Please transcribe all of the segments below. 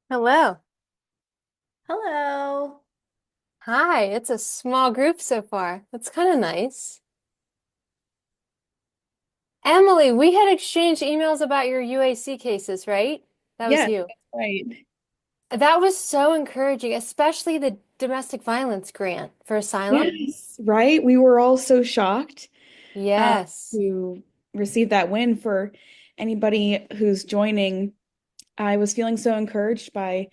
Hello. Hello. Hi, it's a small group so far. That's kind of nice. Emily, we had exchanged emails about your UAC cases, right? That was Yes, you. that's right. That was so encouraging, especially the domestic violence grant for asylum. Yes, right. We were all so shocked uh, Yes. to receive that win for anybody who's joining. I was feeling so encouraged by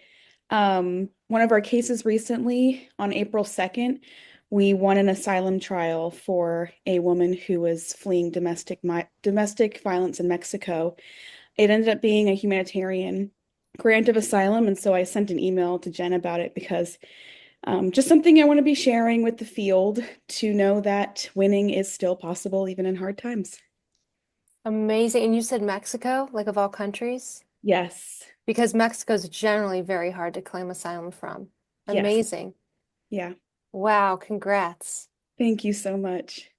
one of our cases recently on April 2nd. We won an asylum trial for a woman who was fleeing domestic violence in Mexico. It ended up being a humanitarian grant of asylum, and so I sent an email to Jen about it because just something I want to be sharing with the field to know that winning is still possible even in hard times. Amazing. And you said Mexico, like of all countries? Yes. Because Mexico's generally very hard to claim asylum from. Yes. Amazing. Yeah. Wow, congrats. Thank you so much.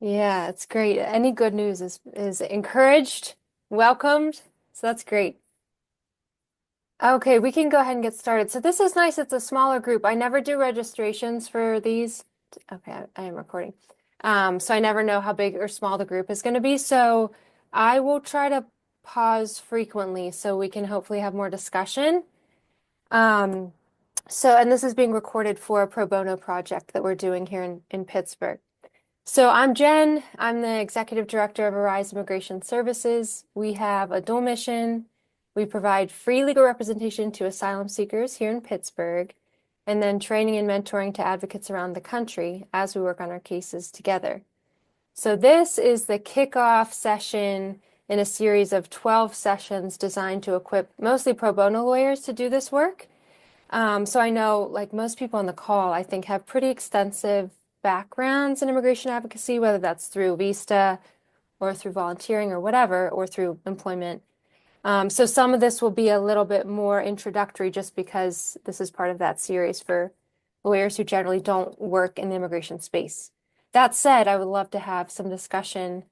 Yeah, it's great. Any good news is encouraged, welcomed. So that's great. Okay, we can go ahead and get started. So this is nice. It's a smaller group. I never do registrations for these. Okay, I am recording. So I never know how big or small the group is going to be. So I will try to pause frequently so we can hopefully have more discussion. Um, and this is being recorded for a pro bono project that we're doing here in Pittsburgh. So I'm Jen. I'm the executive director of Arise Immigration Services. We have a dual mission. We provide free legal representation to asylum seekers here in Pittsburgh, and then training and mentoring to advocates around the country as we work on our cases together. So this is the kickoff session in a series of 12 sessions designed to equip mostly pro bono lawyers to do this work. So I know, like most people on the call, I think have pretty extensive backgrounds in immigration advocacy, whether that's through Vista or through volunteering or whatever, or through employment. So some of this will be a little bit more introductory just because this is part of that series for lawyers who generally don't work in the immigration space. That said, I would love to have some discussion,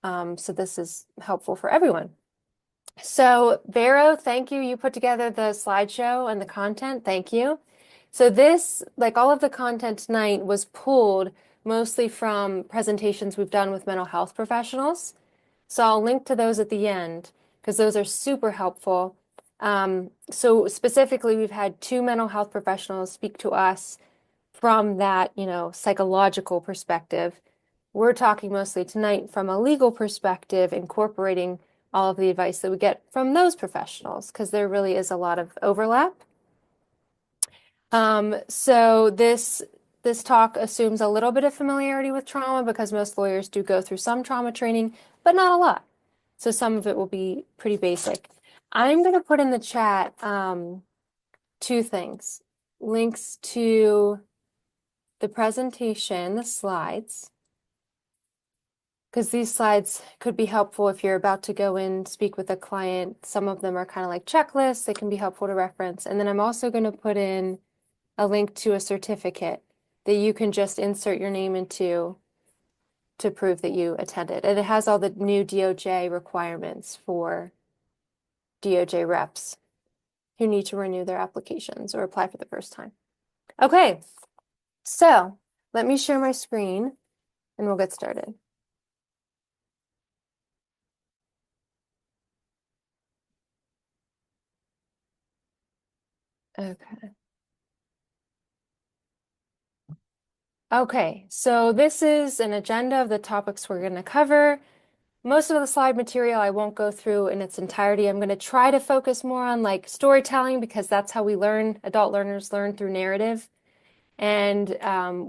so this is helpful for everyone. So, Vero, thank you. You put together the slideshow and the content. Thank you. So this, like all of the content tonight, was pulled mostly from presentations we've done with mental health professionals. So I'll link to those at the end because those are super helpful. So specifically, we've had two mental health professionals speak to us from that, psychological perspective. We're talking mostly tonight from a legal perspective, incorporating all of the advice that we get from those professionals, because there really is a lot of overlap. So this talk assumes a little bit of familiarity with trauma because most lawyers do go through some trauma training, but not a lot. So some of it will be pretty basic. I'm going to put in the chat two things, links to the presentation, the slides, because these slides could be helpful if you're about to go in, speak with a client. Some of them are kind of like checklists. They can be helpful to reference. And then I'm also going to put in a link to a certificate that you can just insert your name into to prove that you attended. And it has all the new DOJ requirements for DOJ reps who need to renew their applications or apply for the first time. Okay, so let me share my screen and we'll get started. Okay. Okay, so this is an agenda of the topics we're going to cover. Most of the slide material I won't go through in its entirety. I'm going to try to focus more on like storytelling because that's how we learn. Adult learners learn through narrative. And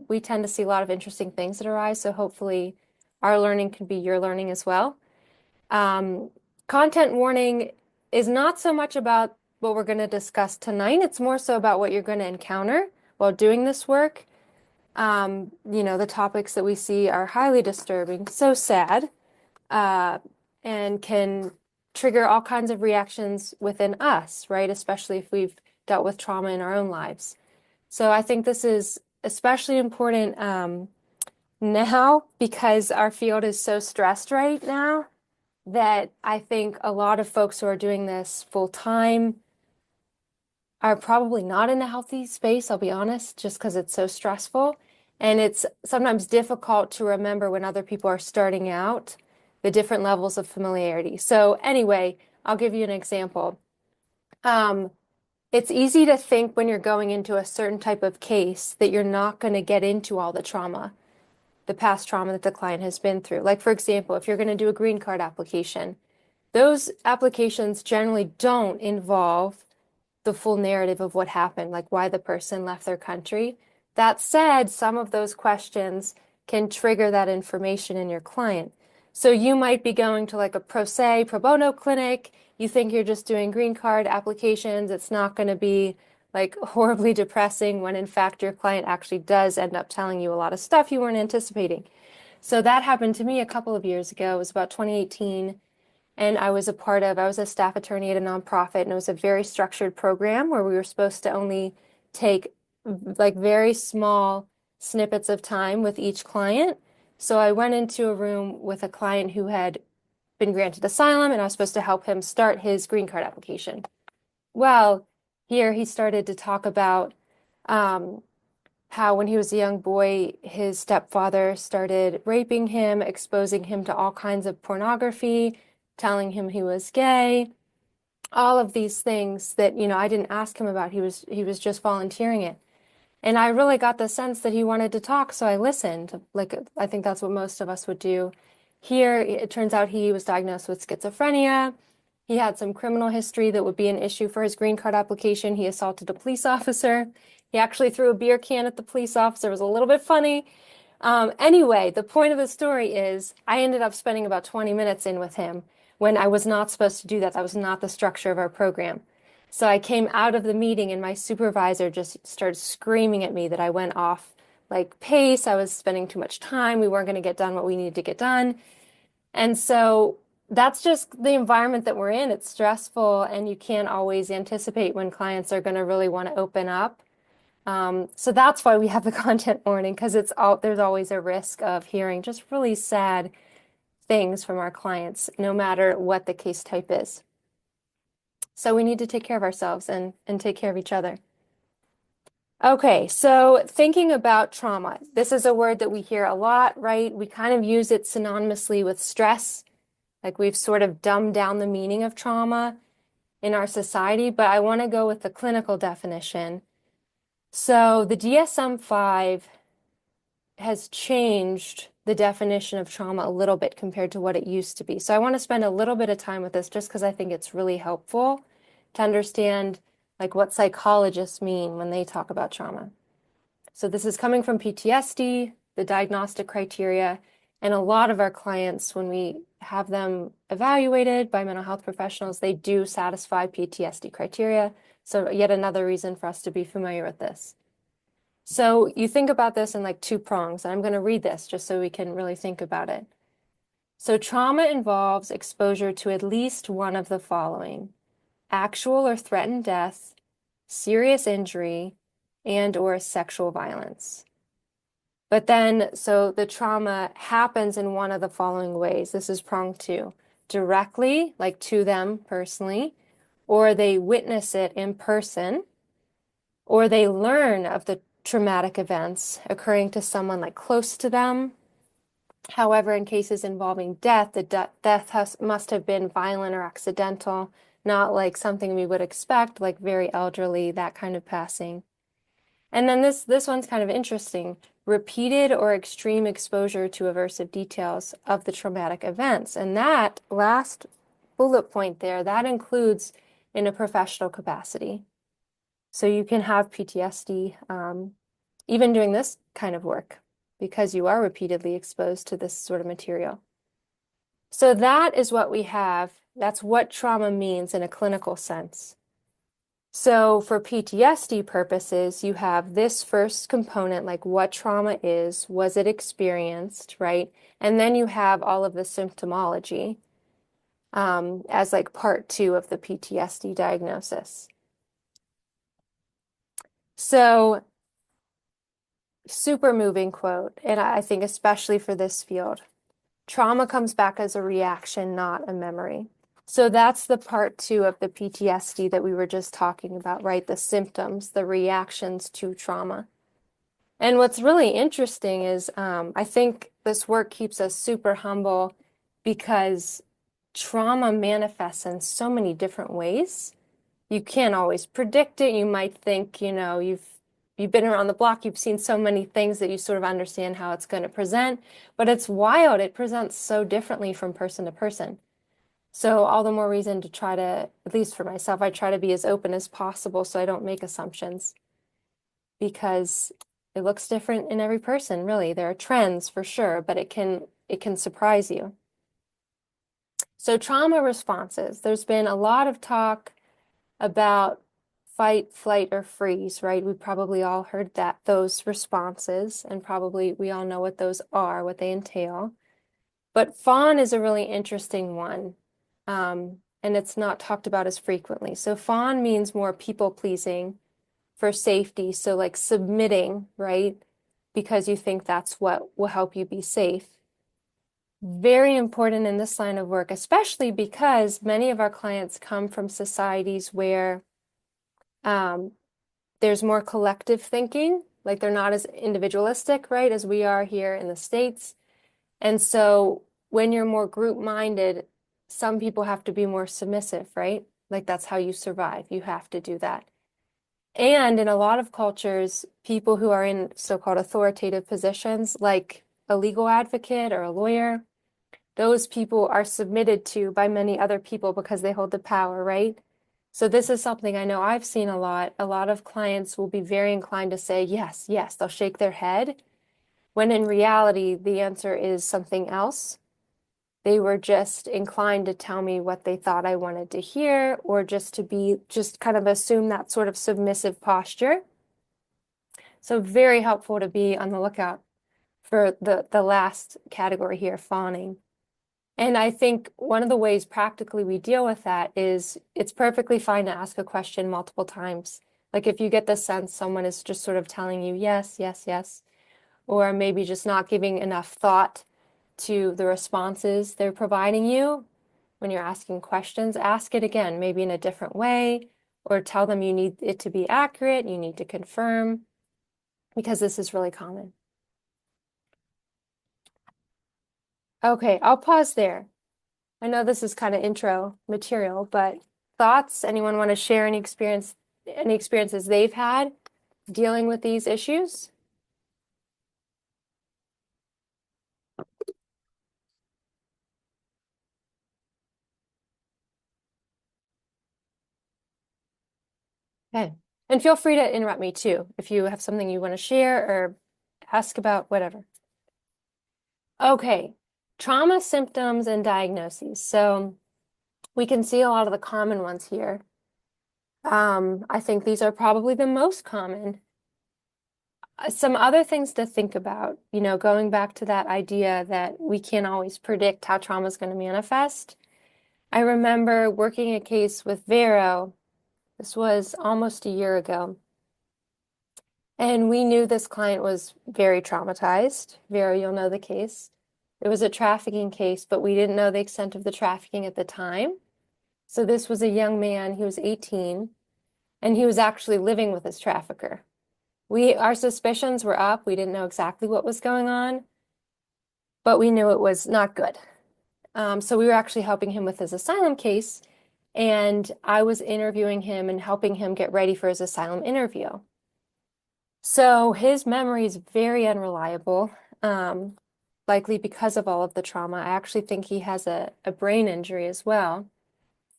we tend to see a lot of interesting things that arise. So hopefully our learning can be your learning as well. Um, Content warning is not so much about what we're going to discuss tonight. It's more so about what you're going to encounter while doing this work. The topics that we see are highly disturbing, so sad, uh, and can trigger all kinds of reactions within us, right? Especially if we've dealt with trauma in our own lives. So I think this is especially important now because our field is so stressed right now that I think a lot of folks who are doing this full time are probably not in a healthy space, I'll be honest, just because it's so stressful. And it's sometimes difficult to remember when other people are starting out, the different levels of familiarity. So, anyway, I'll give you an example. Um, it's easy to think when you're going into a certain type of case that you're not going to get into all the trauma, the past trauma that the client has been through. Like, for example, if you're going to do a green card application, those applications generally don't involve the full narrative of what happened, like why the person left their country. That said, some of those questions can trigger that information in your client. So you might be going to like a pro se, pro bono clinic. You think you're just doing green card applications. It's not going to be like horribly depressing when in fact your client actually does end up telling you a lot of stuff you weren't anticipating. So that happened to me a couple of years ago. It was about 2018. And I was a staff attorney at a nonprofit, and it was a very structured program where we were supposed to only take like very small snippets of time with each client. So I went into a room with a client who had been granted asylum, and I was supposed to help him start his green card application. Well, here he started to talk about um, how when he was a young boy, his stepfather started raping him, exposing him to all kinds of pornography, telling him he was gay, all of these things that, I didn't ask him about. He was just volunteering it. And I really got the sense that he wanted to talk, so I listened. Like I think that's what most of us would do. Here, it turns out he was diagnosed with schizophrenia. He had some criminal history that would be an issue for his green card application. He assaulted a police officer. He actually threw a beer can at the police officer. It was a little bit funny. Anyway, the point of the story is I ended up spending about 20 minutes in with him when I was not supposed to do that. That was not the structure of our program. So I came out of the meeting and my supervisor just started screaming at me that I went off like pace. I was spending too much time. We weren't going to get done what we needed to get done. And so that's just the environment that we're in. It's stressful and you can't always anticipate when clients are going to really want to open up. So that's why we have the content warning because there's always a risk of hearing just really sad things from our clients, no matter what the case type is. So we need to take care of ourselves and take care of each other. Okay, so thinking about trauma, this is a word that we hear a lot, right? We kind of use it synonymously with stress, like we've sort of dumbed down the meaning of trauma in our society, but I want to go with the clinical definition. So the DSM-5 has changed the definition of trauma a little bit compared to what it used to be. So I want to spend a little bit of time with this just because I think it's really helpful to understand like what psychologists mean when they talk about trauma. So this is coming from PTSD, the diagnostic criteria, and a lot of our clients, when we have them evaluated by mental health professionals, they do satisfy PTSD criteria. So yet another reason for us to be familiar with this. So you think about this in like two prongs, and I'm going to read this just so we can really think about it. So trauma involves exposure to at least one of the following: actual or threatened death, serious injury, and or sexual violence. But then, so the trauma happens in one of the following ways. This is prong two: directly, like to them personally, or they witness it in person, or they learn of the traumatic events occurring to someone like close to them. However, in cases involving death, the death must have been violent or accidental, not like something we would expect, like very elderly, that kind of passing. And then this one's kind of interesting: repeated or extreme exposure to aversive details of the traumatic events. And that last bullet point there, that includes in a professional capacity. So you can have PTSD even doing this kind of work because you are repeatedly exposed to this sort of material. So that is what we have. That's what trauma means in a clinical sense. So for PTSD purposes, you have this first component, like what trauma is, was it experienced, right? And then you have all of the symptomology as like part two of the PTSD diagnosis. So super moving quote, and I think especially for this field. Trauma comes back as a reaction, not a memory. So that's the part two of the PTSD that we were just talking about, right? The symptoms, the reactions to trauma. And what's really interesting is I think this work keeps us super humble because trauma manifests in so many different ways. You can't always predict it. You might think, you've been around the block, you've seen so many things that you sort of understand how it's going to present, but it's wild. It presents so differently from person to person. So all the more reason to try to, at least for myself, I try to be as open as possible so I don't make assumptions because it looks different in every person, really. There are trends for sure, but it can surprise you. So trauma responses. There's been a lot of talk about fight, flight, or freeze, right? We probably all heard those responses, and probably we all know what those are, what they entail. But fawn is a really interesting one, and it's not talked about as frequently. So fawn means more people pleasing for safety. So like submitting, right? Because you think that's what will help you be safe. Very important in this line of work, especially because many of our clients come from societies where um, there's more collective thinking, like they're not as individualistic, right, as we are here in the States. And so when you're more group-minded, some people have to be more submissive, right? Like that's how you survive. You have to do that. And in a lot of cultures, people who are in so-called authoritative positions, like a legal advocate or a lawyer, those people are submitted to by many other people because they hold the power, right? So this is something I know I've seen a lot. A lot of clients will be very inclined to say, yes, yes, they'll shake their head, when in reality, the answer is something else. They were just inclined to tell me what they thought I wanted to hear, or just kind of assume that sort of submissive posture. So very helpful to be on the lookout for the last category here, fawning. And I think one of the ways practically we deal with that is it's perfectly fine to ask a question multiple times. Like if you get the sense someone is just sort of telling you yes, yes, yes, or maybe just not giving enough thought to the responses they're providing you when you're asking questions, ask it again, maybe in a different way, or tell them you need it to be accurate, you need to confirm, because this is really common. Okay, I'll pause there. I know this is kind of intro material, but thoughts? Anyone want to share any experiences they've had dealing with these issues? Okay. And feel free to interrupt me too if you have something you want to share or ask about, whatever. Okay, trauma symptoms and diagnoses. So we can see a lot of the common ones here. I think these are probably the most common. Some other things to think about, going back to that idea that we can't always predict how trauma is going to manifest. I remember working a case with Vero. This was almost a year ago. And we knew this client was very traumatized. Vero, you'll know the case. It was a trafficking case, but we didn't know the extent of the trafficking at the time. So this was a young man, he was 18, and he was actually living with his trafficker. Our suspicions were up. We didn't know exactly what was going on, but we knew it was not good. So we were actually helping him with his asylum case, and I was interviewing him and helping him get ready for his asylum interview. So his memory is very unreliable, likely because of all of the trauma. I actually think he has a brain injury as well.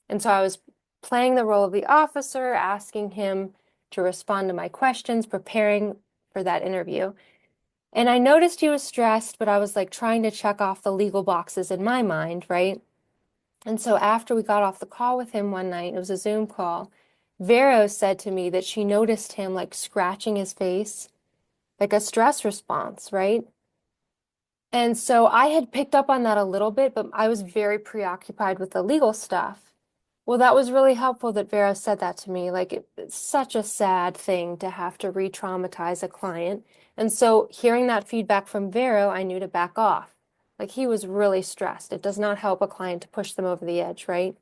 And so I was playing the role of the officer, asking him to respond to my questions, preparing for that interview. And I noticed he was stressed, but I was like trying to check off the legal boxes in my mind, right? And so after we got off the call with him one night, it was a Zoom call, Vero said to me that she noticed him like scratching his face, like a stress response, right? And so I had picked up on that a little bit, but I was very preoccupied with the legal stuff. Well, that was really helpful that Vero said that to me. Like, it's such a sad thing to have to re-traumatize a client. And so hearing that feedback from Vero, I knew to back off. Like, he was really stressed. It does not help a client to push them over the edge, right?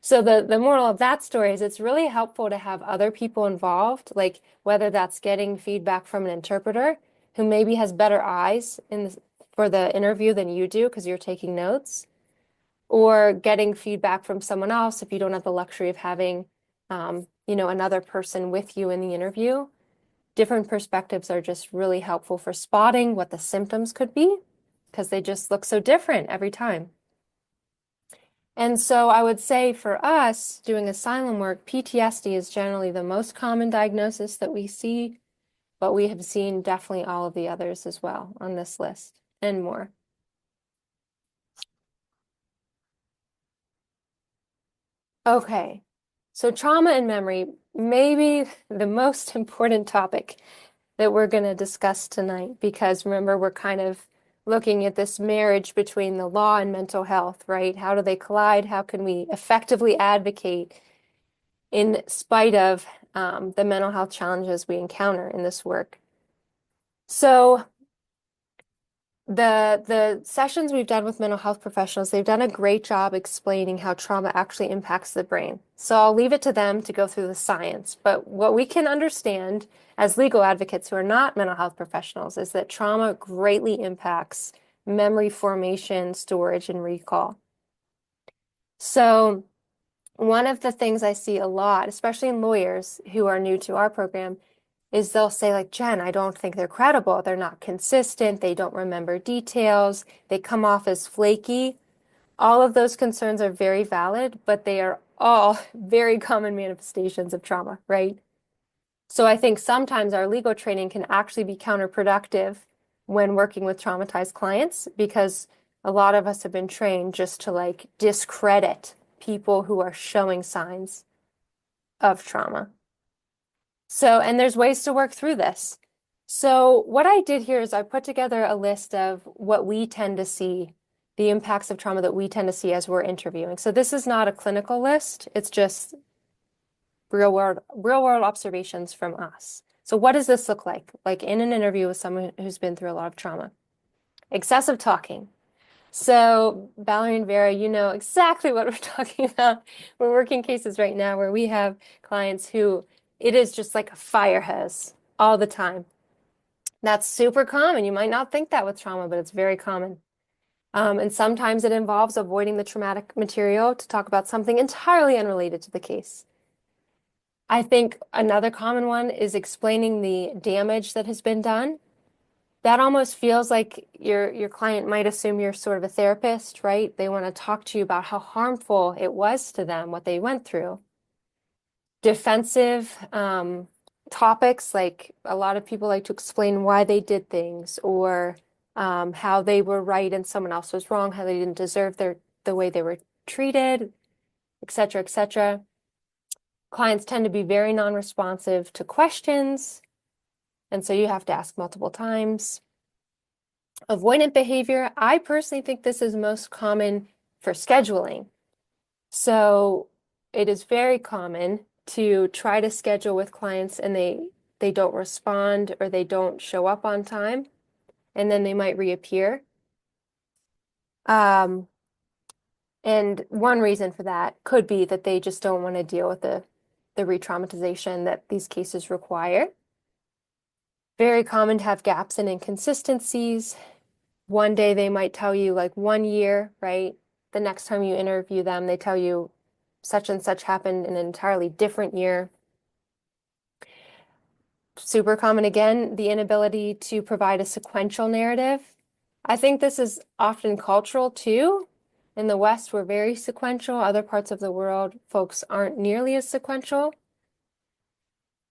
So the moral of that story is it's really helpful to have other people involved, like whether that's getting feedback from an interpreter who maybe has better eyes for the interview than you do because you're taking notes, or getting feedback from someone else if you don't have the luxury of having, another person with you in the interview. Different perspectives are just really helpful for spotting what the symptoms could be because they just look so different every time. And so I would say for us doing asylum work, PTSD is generally the most common diagnosis that we see, but we have seen definitely all of the others as well on this list and more. Okay, so trauma and memory, maybe the most important topic that we're going to discuss tonight, because remember, we're kind of looking at this marriage between the law and mental health, right? How do they collide? How can we effectively advocate in spite of the mental health challenges we encounter in this work? So the sessions we've done with mental health professionals, they've done a great job explaining how trauma actually impacts the brain. So I'll leave it to them to go through the science. But what we can understand as legal advocates who are not mental health professionals is that trauma greatly impacts memory formation, storage, and recall. So one of the things I see a lot, especially in lawyers who are new to our program, is they'll say like, Jen, I don't think they're credible. They're not consistent. They don't remember details. They come off as flaky. All of those concerns are very valid, but they are all very common manifestations of trauma, right? So I think sometimes our legal training can actually be counterproductive when working with traumatized clients because a lot of us have been trained just to like discredit people who are showing signs of trauma. So, and there's ways to work through this. So, what I did here is I put together a list of what we tend to see, the impacts of trauma that we tend to see as we're interviewing. So, this is not a clinical list, it's just real world observations from us. So, what does this look like? Like in an interview with someone who's been through a lot of trauma. Excessive talking. So, Valerie and Vera, you know exactly what we're talking about. We're working cases right now where we have clients who it is just like a fire hose all the time. That's super common. You might not think that with trauma, but it's very common. And sometimes it involves avoiding the traumatic material to talk about something entirely unrelated to the case. I think another common one is explaining the damage that has been done. That almost feels like your client might assume you're sort of a therapist, right? They want to talk to you about how harmful it was to them, what they went through. Defensive topics, like a lot of people like to explain why they did things or how they were right and someone else was wrong, how they didn't deserve the way they were treated, et cetera, et cetera. Clients tend to be very non-responsive to questions, and so you have to ask multiple times. Avoidant behavior, I personally think this is most common for scheduling. So it is very common to try to schedule with clients and they don't respond or they don't show up on time, and then they might reappear. Um, and one reason for that could be that they just don't want to deal with the re-traumatization that these cases require. Very common to have gaps and inconsistencies. One day they might tell you like 1 year, right? The next time you interview them, they tell you such and such happened in an entirely different year. Super common again, the inability to provide a sequential narrative. I think this is often cultural too. In the West, we're very sequential. Other parts of the world, folks aren't nearly as sequential.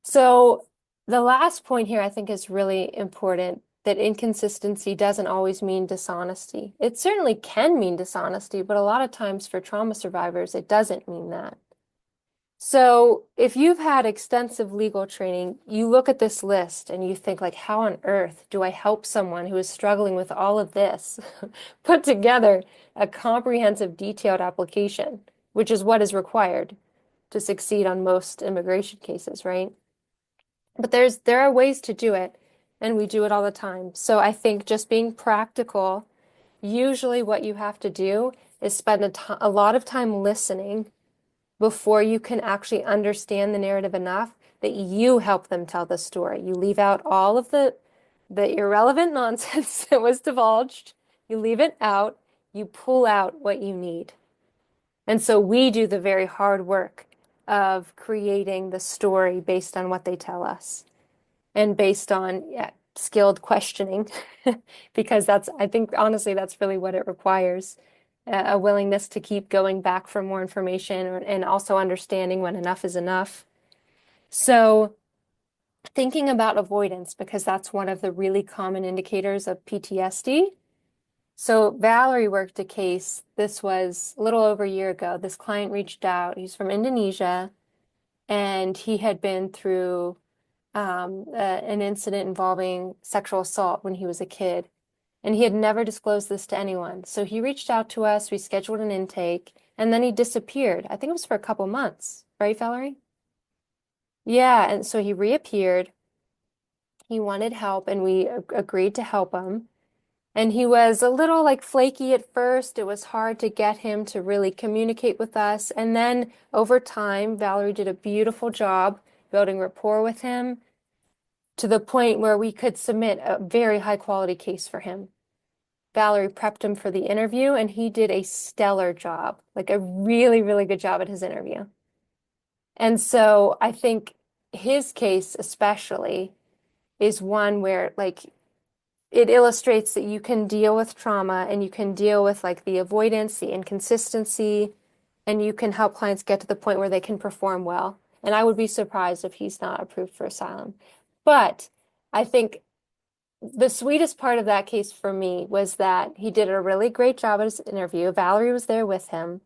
So the last point here I think is really important, that inconsistency doesn't always mean dishonesty. It certainly can mean dishonesty, but a lot of times for trauma survivors, it doesn't mean that. So if you've had extensive legal training, you look at this list and you think like, how on earth do I help someone who is struggling with all of this put together a comprehensive, detailed application, which is what is required to succeed on most immigration cases, right? But there are ways to do it, and we do it all the time. So I think just being practical, usually what you have to do is spend a lot of time listening before you can actually understand the narrative enough that you help them tell the story. You leave out all of the irrelevant nonsense that was divulged. You leave it out. You pull out what you need. And so we do the very hard work of creating the story based on what they tell us and based on skilled questioning, because I think, honestly, that's really what it requires, a willingness to keep going back for more information and also understanding when enough is enough. So, thinking about avoidance, because that's one of the really common indicators of PTSD. So, Valerie worked a case. This was a little over a year ago. This client reached out. He's from Indonesia, and he had been through an incident involving sexual assault when he was a kid. And he had never disclosed this to anyone. So he reached out to us, we scheduled an intake, and then he disappeared. I think it was for a couple months, right, Valerie? Yeah, and so he reappeared. He wanted help, and we agreed to help him. And he was a little like flaky at first. It was hard to get him to really communicate with us. And then over time, Valerie did a beautiful job building rapport with him to the point where we could submit a very high quality case for him. Valerie prepped him for the interview, and he did a stellar job, like a really, really good job at his interview. And so I think his case especially is one where like it illustrates that you can deal with trauma and you can deal with like the avoidance, the inconsistency, and you can help clients get to the point where they can perform well. And I would be surprised if he's not approved for asylum. But I think the sweetest part of that case for me was that he did a really great job at his interview. Valerie was there with him.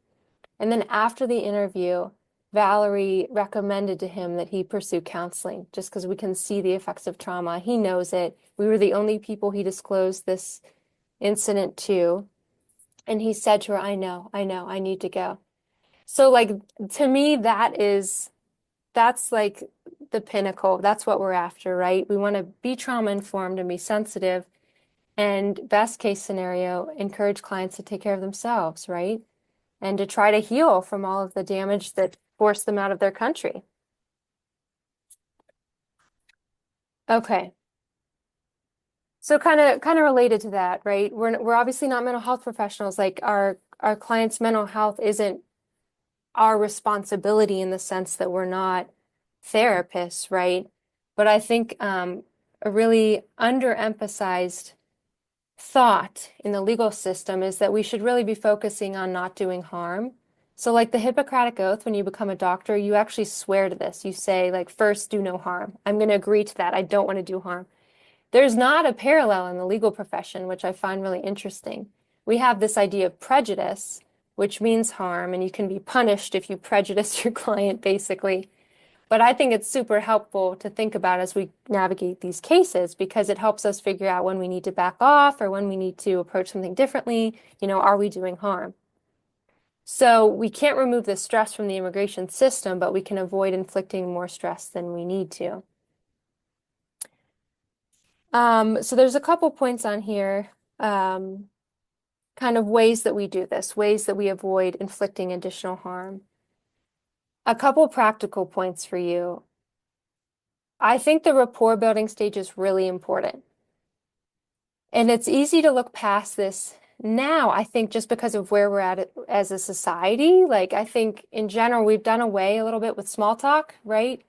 And then after the interview, Valerie recommended to him that he pursue counseling just because we can see the effects of trauma. He knows it. We were the only people he disclosed this incident to. And he said to her, I need to go. So, like, to me, that's like the pinnacle. That's what we're after, right? We want to be trauma informed and be sensitive. And best case scenario, encourage clients to take care of themselves, right? And to try to heal from all of the damage that forced them out of their country. Okay. So kind of related to that, right? We're obviously not mental health professionals. Like our clients' mental health isn't our responsibility in the sense that we're not therapists, right? But I think a really underemphasized thought in the legal system is that we should really be focusing on not doing harm. So like the Hippocratic Oath, when you become a doctor, you actually swear to this. You say like, first, do no harm. I'm going to agree to that. I don't want to do harm. There's not a parallel in the legal profession, which I find really interesting. We have this idea of prejudice, which means harm, and you can be punished if you prejudice your client, basically. But I think it's super helpful to think about as we navigate these cases because it helps us figure out when we need to back off or when we need to approach something differently. Are we doing harm? So we can't remove the stress from the immigration system, but we can avoid inflicting more stress than we need to. So there's a couple points on here, kind of ways that we do this, ways that we avoid inflicting additional harm. A couple practical points for you. I think the rapport building stage is really important. And it's easy to look past this now, I think, just because of where we're at as a society. Like, I think in general, we've done away a little bit with small talk, right?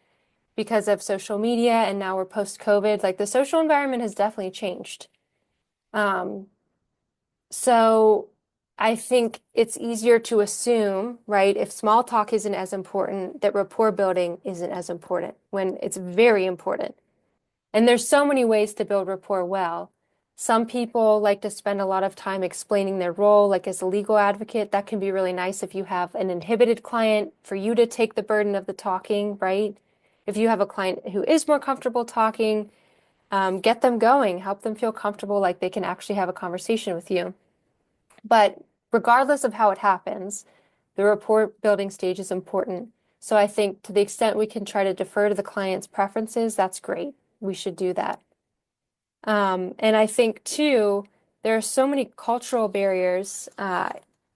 Because of social media, and now we're post-COVID. Like, the social environment has definitely changed. Um, so I think it's easier to assume, right, if small talk isn't as important, that rapport building isn't as important when it's very important. And there's so many ways to build rapport well. Some people like to spend a lot of time explaining their role, like as a legal advocate. That can be really nice if you have an inhibited client, for you to take the burden of the talking, right? If you have a client who is more comfortable talking, get them going, help them feel comfortable, like they can actually have a conversation with you. But regardless of how it happens, the rapport building stage is important. So I think to the extent we can try to defer to the client's preferences, that's great. We should do that. And I think too, there are so many cultural barriers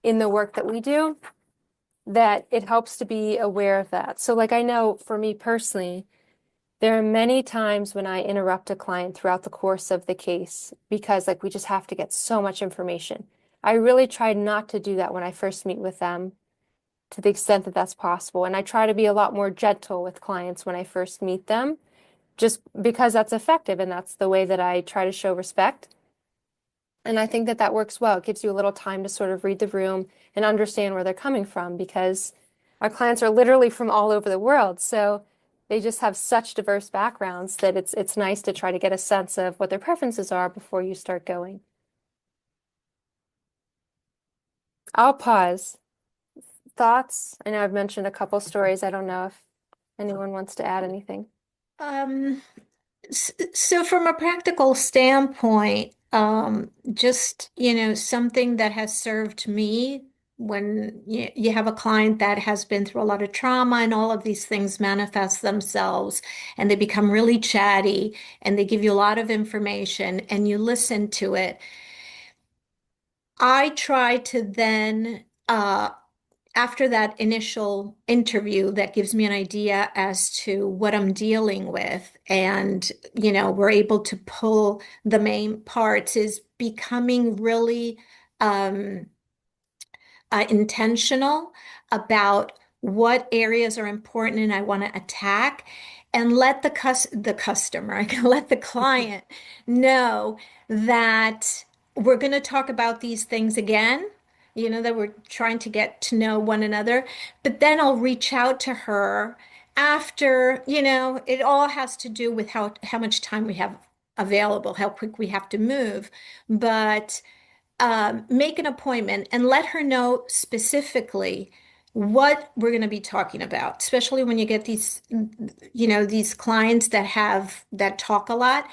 in the work that we do that it helps to be aware of that. So like I know for me personally, there are many times when I interrupt a client throughout the course of the case because like we just have to get so much information. I really try not to do that when I first meet with them to the extent that that's possible. And I try to be a lot more gentle with clients when I first meet them, just because that's effective and that's the way that I try to show respect. And I think that that works well. It gives you a little time to sort of read the room and understand where they're coming from because our clients are literally from all over the world. So they just have such diverse backgrounds that it's nice to try to get a sense of what their preferences are before you start going. I'll pause. Thoughts? I know I've mentioned a couple stories. I don't know if anyone wants to add anything. Um, so from a practical standpoint, just, something that has served me when you have a client that has been through a lot of trauma and all of these things manifest themselves and they become really chatty and they give you a lot of information and you listen to it. I try to then, after that initial interview that gives me an idea as to what I'm dealing with, and we're able to pull the main parts, is becoming really um, intentional about what areas are important and I want to attack, and let the customer, I can let the client know that we're going to talk about these things again, that we're trying to get to know one another, but then I'll reach out to her after, it all has to do with how much time we have available, how quick we have to move, but make an appointment and let her know specifically what we're going to be talking about, especially when you get these clients that talk a lot.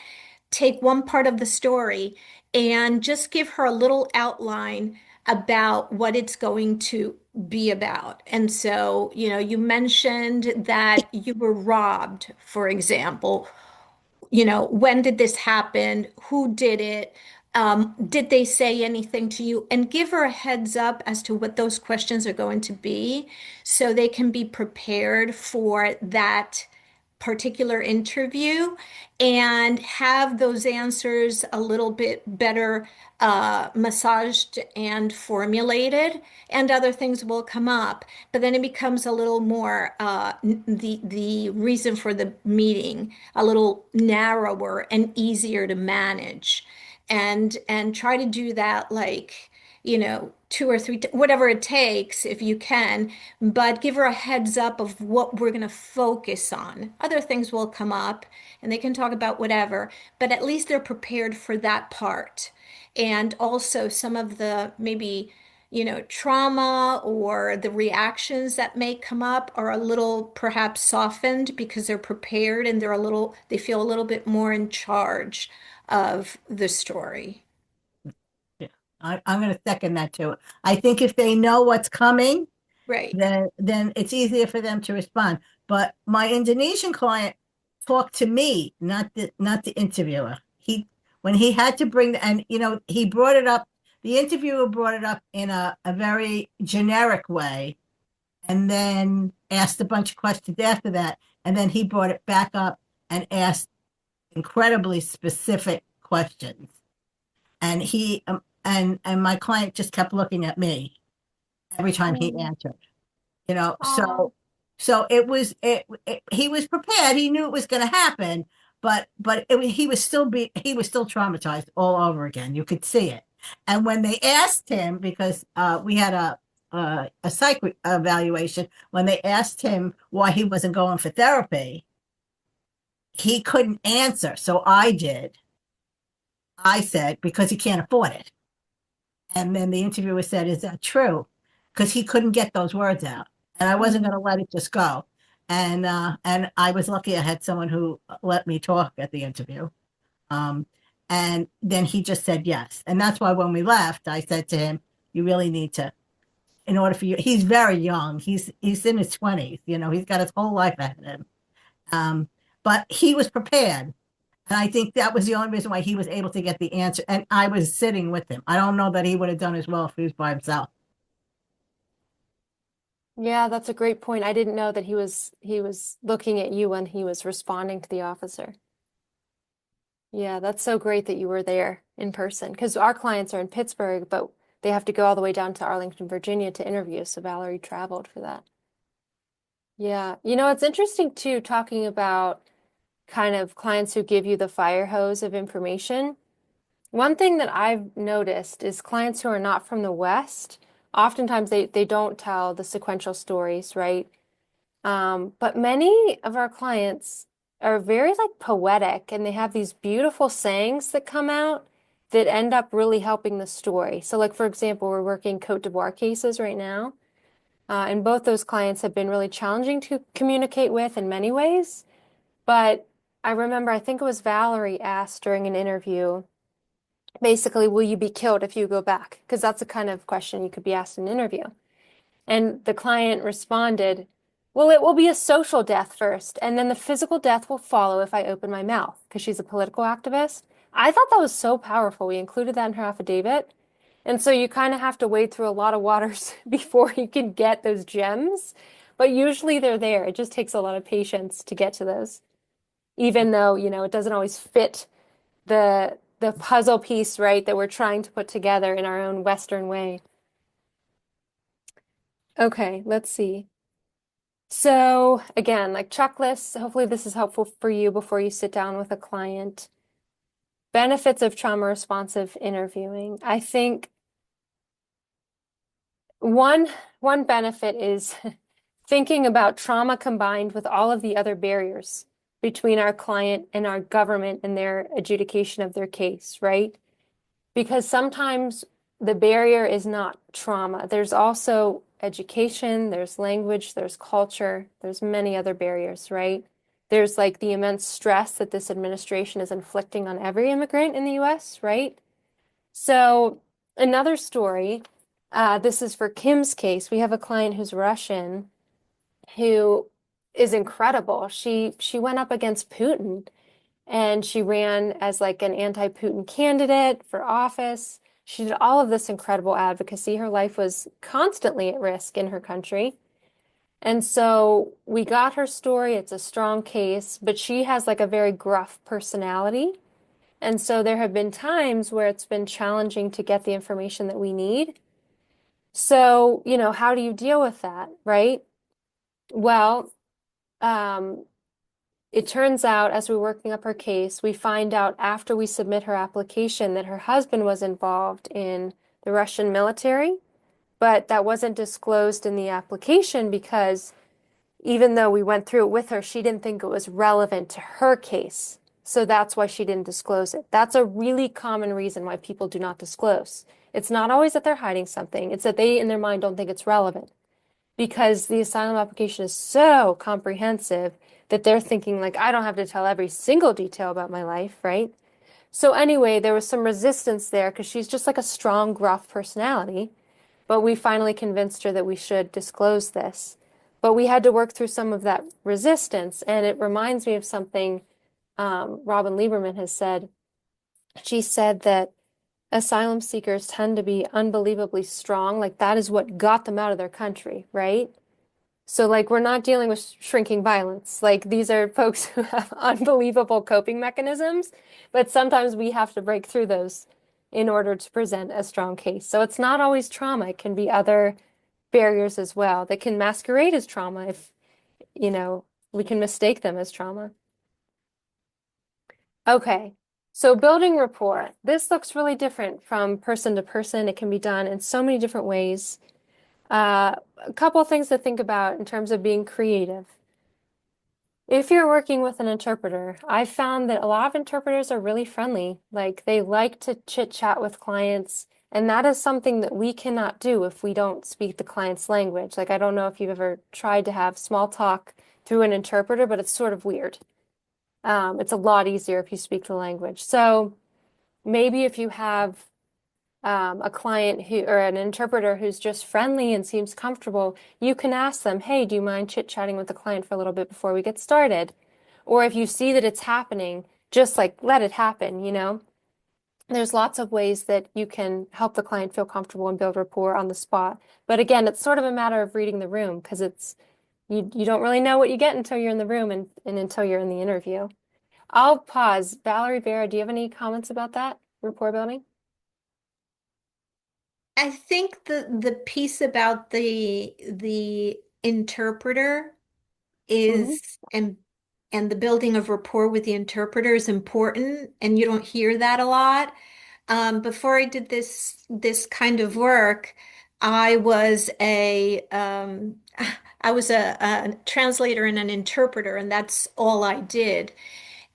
Take one part of the story and just give her a little outline about what it's going to be about. And so, you mentioned that you were robbed, for example. When did this happen? Who did it? Did they say anything to you? And give her a heads up as to what those questions are going to be so they can be prepared for that particular interview and have those answers a little bit better massaged and formulated, and other things will come up. But then it becomes a little more the reason for the meeting a little narrower and easier to manage, and try to do that like two or three, whatever it takes if you can, but give her a heads up of what we're going to focus on. Other things will come up and they can talk about whatever, but at least they're prepared for that part. And also some of the maybe, trauma or the reactions that may come up are a little perhaps softened because they're prepared and they feel a little bit more in charge of the story. Yeah, I'm going to second that too. I think if they know what's coming, Right. then it's easier for them to respond. But my Indonesian client talked to me, not the interviewer. He when he had to bring and he brought it up. The interviewer brought it up in a very generic way, and then asked a bunch of questions after that, and then he brought it back up and asked incredibly specific questions. And and my client just kept looking at me every time he Oh, answered. oh, So he was prepared. He knew it was going to happen, he was still traumatized all over again. You could see it. And when they asked him, because we had a psych evaluation, when they asked him why he wasn't going for therapy, he couldn't answer. So I did. I said, because he can't afford it. And then the interviewer said, "Is that true?" Because he couldn't get those words out, and I wasn't going mm, to let it just go. And I was lucky I had someone who let me talk at the interview. Um, and then he just said yes, and that's why when we left, I said to him, "You really need to, in order for you." He's very young. He's in his 20s. He's got his whole life ahead of him. Um, but he was prepared. And I think that was the only reason why he was able to get the answer. And I was sitting with him. I don't know that he would have done as well if he was by himself. Yeah, that's a great point. I didn't know that he was looking at you when he was responding to the officer. Yeah, that's so great that you were there in person because our clients are in Pittsburgh, but they have to go all the way down to Arlington, Virginia to interview. So Valerie traveled for that. Yeah. It's interesting too, talking about kind of clients who give you the fire hose of information. One thing that I've noticed is clients who are not from the West, oftentimes they don't tell the sequential stories, right? But many of our clients are very like poetic and they have these beautiful sayings that come out that end up really helping the story. So like for example, we're working Côte d'Ivoire cases right now. And both those clients have been really challenging to communicate with in many ways. But I remember, I think it was Valerie asked during an interview, basically, will you be killed if you go back? Because that's the kind of question you could be asked in an interview. And the client responded, well, it will be a social death first, and then the physical death will follow if I open my mouth, because she's a political activist. I thought that was so powerful. We included that in her affidavit. And so you kind of have to wade through a lot of waters before you can get those gems. But usually they're there. It just takes a lot of patience to get to those, even though, it doesn't always fit the puzzle piece, right, that we're trying to put together in our own Western way. Okay, let's see. So again, like checklists, hopefully this is helpful for you before you sit down with a client. Benefits of trauma responsive interviewing. I think one one benefit is thinking about trauma combined with all of the other barriers between our client and our government and their adjudication of their case, right? Because sometimes the barrier is not trauma. There's also education, there's language, there's culture, there's many other barriers, right? There's like the immense stress that this administration is inflicting on every immigrant in the US, right? So, another story, this is for Kim's case. We have a client who's Russian who is incredible. She went up against Putin and she ran as like an anti-Putin candidate for office. She did all of this incredible advocacy. Her life was constantly at risk in her country. And so we got her story. It's a strong case, but she has like a very gruff personality. And so there have been times where it's been challenging to get the information that we need. So, how do you deal with that, right? Well, um, it turns out, as we're working up her case, we find out after we submit her application that her husband was involved in the Russian military, but that wasn't disclosed in the application because even though we went through it with her, she didn't think it was relevant to her case. So that's why she didn't disclose it. That's a really common reason why people do not disclose. It's not always that they're hiding something, it's that they, in their mind, don't think it's relevant because the asylum application is so comprehensive that they're thinking like, I don't have to tell every single detail about my life, right? So anyway, there was some resistance there because she's just like a strong, gruff personality. But we finally convinced her that we should disclose this. But we had to work through some of that resistance. And it reminds me of something Robin Lieberman has said. She said that asylum seekers tend to be unbelievably strong. Like that is what got them out of their country, right? So, like, we're not dealing with shrinking violence. Like, these are folks who have unbelievable coping mechanisms, but sometimes we have to break through those in order to present a strong case. So, it's not always trauma, it can be other barriers as well that can masquerade as trauma if, we can mistake them as trauma. Okay, so building rapport. This looks really different from person to person. It can be done in so many different ways. A couple of things to think about in terms of being creative. If you're working with an interpreter, I've found that a lot of interpreters are really friendly. Like they like to chit chat with clients, and that is something that we cannot do if we don't speak the client's language. Like I don't know if you've ever tried to have small talk through an interpreter, but it's sort of weird. It's a lot easier if you speak the language. So maybe if you have a client who or an interpreter who's just friendly and seems comfortable, you can ask them, hey, do you mind chit-chatting with the client for a little bit before we get started? Or if you see that it's happening, just like let it happen, There's lots of ways that you can help the client feel comfortable and build rapport on the spot. But again, it's sort of a matter of reading the room because it's you don't really know what you get until you're in the room and until you're in the interview. I'll pause. Valerie, Vera, do you have any comments about that rapport building? I think the piece about the interpreter Hmm. is and the building of rapport with the interpreter is important, and you don't hear that a lot. Before I did this kind of work, I was a I was a translator and an interpreter, and that's all I did.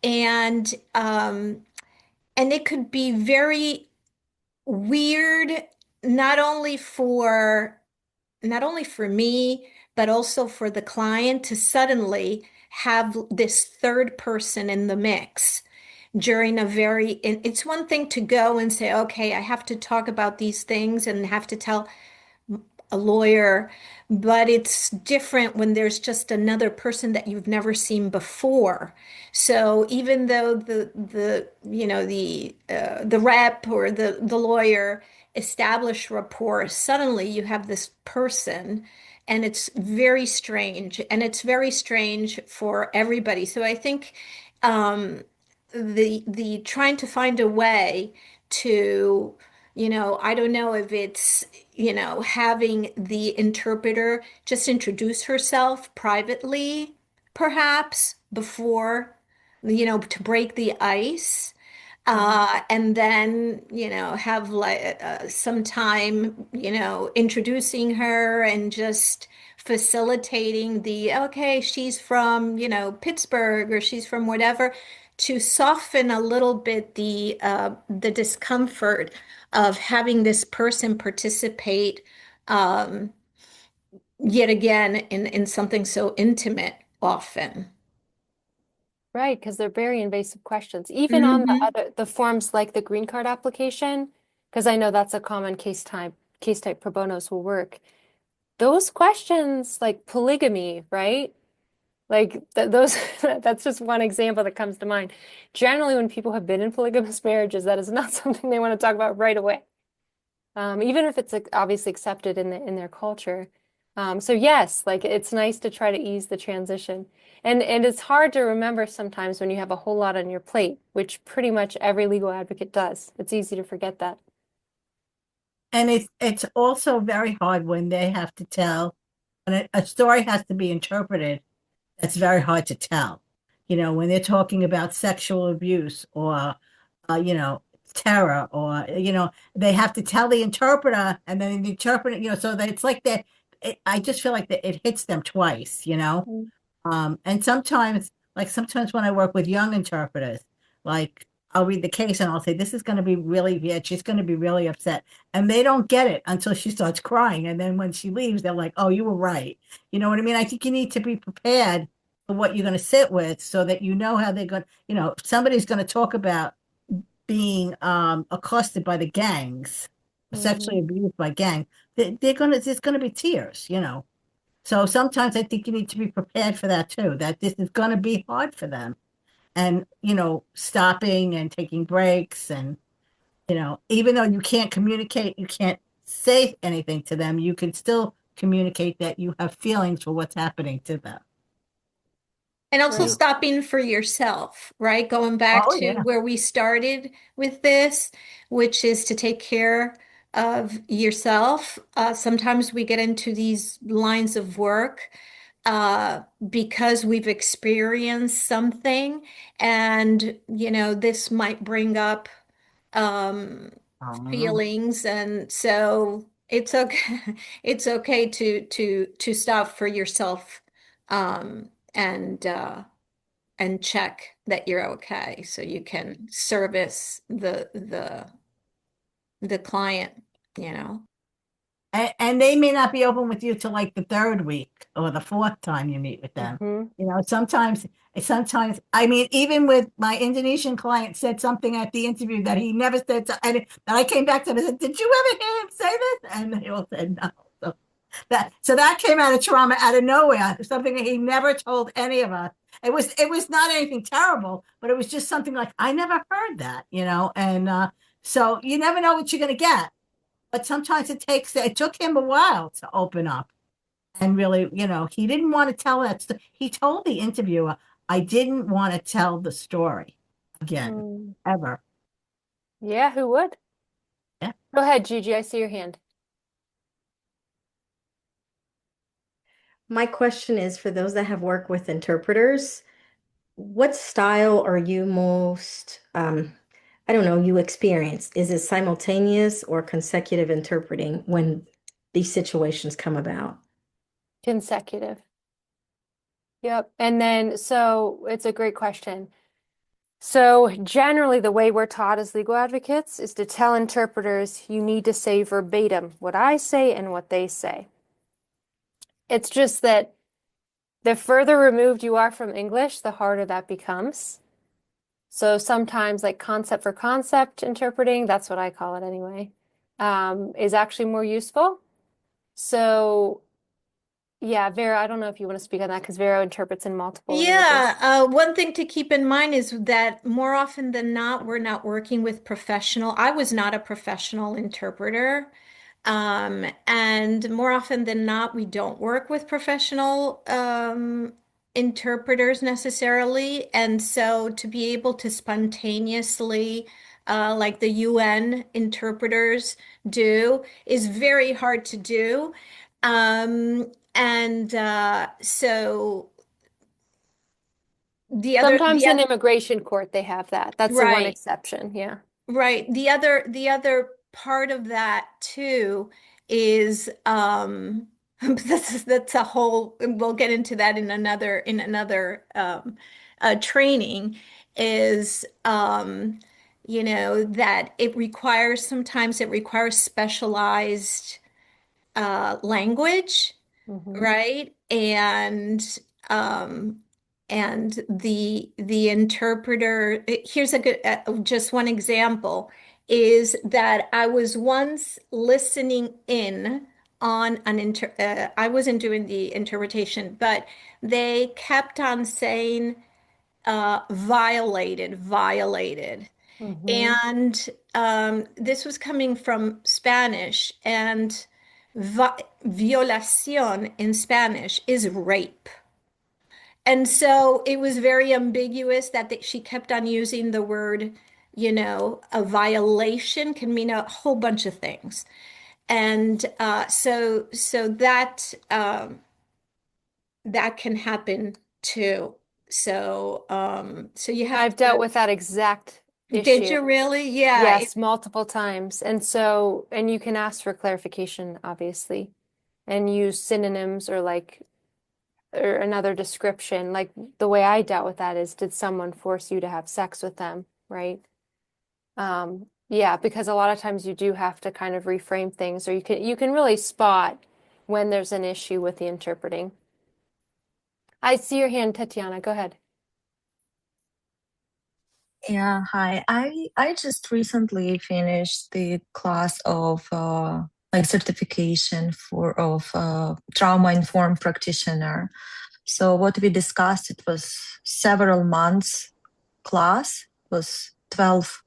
And and it could be very weird, not only for not only for me, but also for the client to suddenly have this third person in the mix during a very, it's one thing to go and say, okay, I have to talk about these things and have to tell a lawyer, but it's different when there's just another person that you've never seen before. So even though the you know the rep or the lawyer establish rapport, suddenly you have this person, and it's very strange, and it's very strange for everybody. So I think um, the trying to find a way to, I don't know if it's, having the interpreter just introduce herself privately, perhaps before, to break the ice. Hmm. And then, have like some time, introducing her and just facilitating the, okay, she's from, Pittsburgh, or she's from whatever, to soften a little bit the discomfort of having this person participate yet again in something so intimate often. Right, because they're very invasive questions. Even on Hmm. the forms like the green card application, because I know that's a common case type pro bonos will work. Those questions like polygamy, right? Like th those that's just one example that comes to mind. Generally, when people have been in polygamous marriages, that is not something they want to talk about right away. Even if it's like, obviously accepted in their culture. So yes, like it's nice to try to ease the transition. And it's hard to remember sometimes when you have a whole lot on your plate, which pretty much every legal advocate does. It's easy to forget that. And it's also very hard when they have to tell, and a story has to be interpreted. That's very hard to tell. When they're talking about sexual abuse or, terror, or, they have to tell the interpreter, and then the interpreter, so that it's like that. I just feel like that it hits them twice. Mm. And sometimes when I work with young interpreters, like I'll read the case and I'll say, this is going to be really bad. She's going to be really upset. And they don't get it until she starts crying. And then when she leaves, they're like, oh, you were right. You know what I mean? I think you need to be prepared for what you're going to sit with so that you know how they're going, if somebody's going to talk about being accosted by the gangs, sexually Mhm. abused by gangs, there's going to be tears. So sometimes I think you need to be prepared for that too, that this is going to be hard for them. And, stopping and taking breaks and, even though you can't communicate, you can't say anything to them, you can still communicate that you have feelings for what's happening to them. And also Right. stopping for yourself, right? Going back Oh, to yeah. where we started with this, which is to take care of yourself. Sometimes we get into these lines of work because we've experienced something, and this might bring up um, Oh. feelings, and so it's okay. It's okay to stop for yourself, and check that you're okay, so you can service the client, you know. And they may not be open with you till like the third week or the fourth time you meet with them. Hmm. Sometimes, I mean, even with my Indonesian client said something at the interview that he never said, and I came back to them and said, did you ever hear him say this? And they all said no. So that came out of trauma out of nowhere, something that he never told any of us. It was not anything terrible, but it was just something like I never heard that. And So you never know what you're going to get. But sometimes it took him a while to open up and really, he didn't want to tell that. He told the interviewer, I didn't want to tell the story again, Mm. ever. Yeah, who would? Yeah. Go ahead, Gigi. I see your hand. My question is for those that have worked with interpreters, what style are you most, I don't know, you experience? Is it simultaneous or consecutive interpreting when these situations come about? Consecutive. Yep. And then, so it's a great question. So generally, the way we're taught as legal advocates is to tell interpreters you need to say verbatim what I say and what they say. It's just that the further removed you are from English, the harder that becomes. So sometimes, like concept for concept interpreting, that's what I call it anyway, is actually more useful. So, yeah, Vera, I don't know if you want to speak on that because Vera interprets in multiple languages. Yeah, one thing to keep in mind is that more often than not, we're not working with professional. I was not a professional interpreter. And more often than not, we don't work with professional interpreters necessarily. And so to be able to spontaneously, like the UN interpreters do, is very hard to do. And so Sometimes in immigration court, they have that. That's the one right. exception. Yeah. Right. The other part of that too is that's a whole, and we'll get into that in another training is that sometimes it requires specialized language, Hmm. right? Um and the interpreter, here's a good just one example is that I was once listening in on an I wasn't doing the interpretation, but they kept on saying violated. Hmm. And this was coming from Spanish, and violación in Spanish is rape. And so it was very ambiguous that she kept on using the word, a violation can mean a whole bunch of things. And so that can happen too. So you have I've dealt to. with that exact Did issue. you really? Yeah. Yes, multiple times. And you can ask for clarification, obviously, and use synonyms or another description. Like the way I dealt with that is, did someone force you to have sex with them, right? Yeah, because a lot of times you do have to kind of reframe things, or you can really spot when there's an issue with the interpreting. I see your hand, Tatiana. Go ahead. Yeah, hi. I just recently finished the class of like certification for of trauma informed practitioner. So what we discussed, it was several months class, it was 12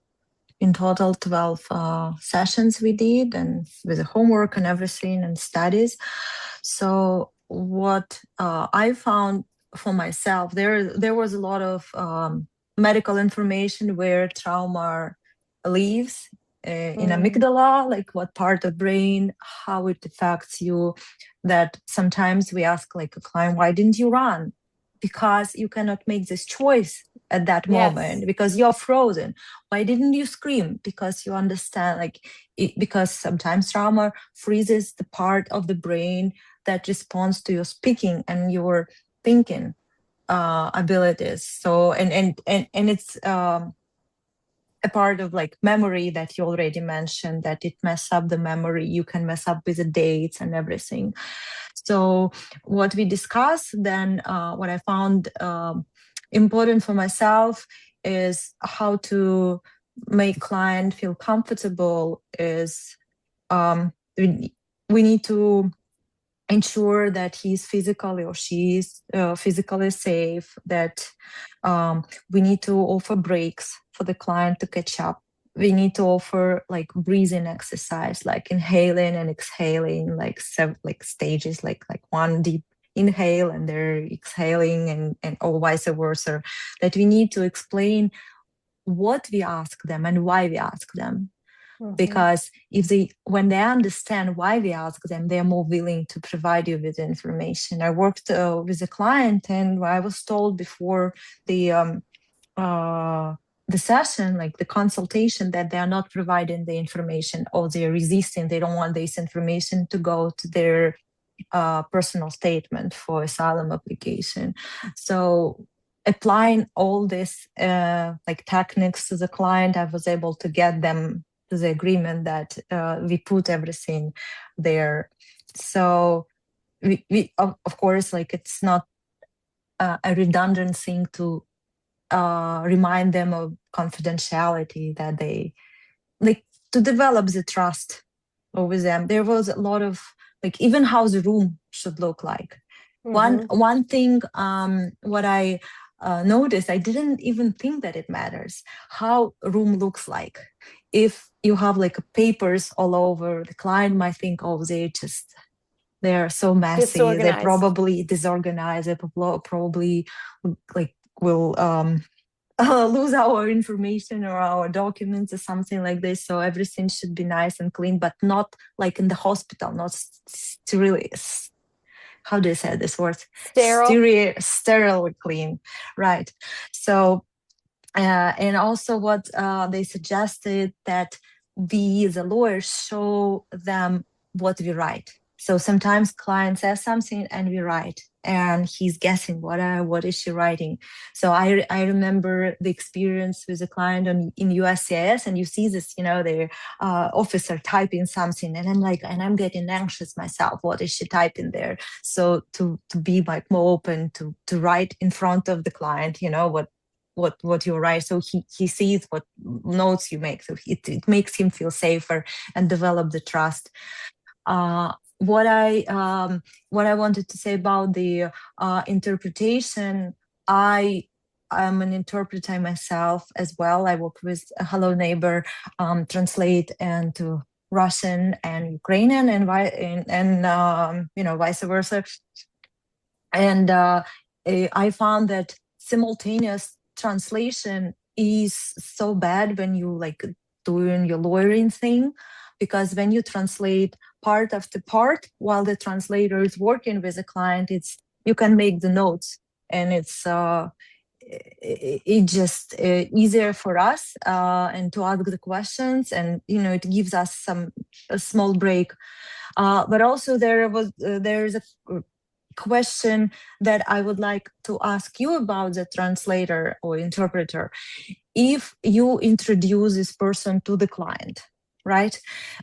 in total, 12 sessions we did, and with the homework and everything and studies. So what I found for myself, there was a lot of medical information where trauma lives in amygdala, like what part of brain, how it affects you. That sometimes we ask like a client, why didn't you run? Because you cannot make this choice at that moment, Yes. because you're frozen. Why didn't you scream? Because you understand, like because sometimes trauma freezes the part of the brain that responds to your speaking and your thinking abilities. So and it's a part of like memory that you already mentioned, that it mess up the memory. You can mess up with the dates and everything. So what we discussed then, what I found important for myself is how to make client feel comfortable is we need to ensure that he's physically or she is physically safe, that we need to offer breaks for the client to catch up we need to offer like breathing exercise, like inhaling and exhaling, like like stages, like one deep inhale and they're exhaling, and or vice versa. That we need to explain what we ask them and why we ask them. Because if they, when they understand why we ask them, they're more willing to provide you with information. I worked with a client, and I was told before the uh, the session, like the consultation, that they are not providing the information, or they're resisting. They don't want this information to go to their personal statement for asylum application. So applying all this like techniques to the client, I was able to get them to the agreement that we put everything there. So we of course, like it's not a redundant thing to remind them of confidentiality, that they like to develop the trust with them. There was a lot of like even how the room should look like. One thing what I noticed, I didn't even think that it matters how a room looks like. If you have like papers all over, the client might think, oh, they're so messy, they're Disorganized. probably disorganized, they probably like will lose our information or our documents or something like this. So everything should be nice and clean, but not like in the hospital, not really, how do you say this word? Sterile clean, right? So, and also what they suggested, that we, the lawyers, show them what we write. So sometimes client says something and we write, and he's guessing what is she writing. So I remember the experience with a client in USCIS, and you see this, the officer typing something, and I'm like, and I'm getting anxious myself. What is she typing there? So to be like more open to write in front of the client, what you write, so he sees what notes you make, so it makes him feel safer and develop the trust. What I wanted to say about the interpretation, I'm an interpreter myself as well. I work with a Hello Neighbor, translate into Russian and Ukrainian, and vice versa. And I found that simultaneous translation is so bad when you like doing your lawyering thing, because when you translate part of the part while the translator is working with a client, you can make the notes, and it's just easier for us and to ask the questions, and it gives us a small break. But also there is a question that I would like to ask you about the translator or interpreter. If you introduce this person to the client, right?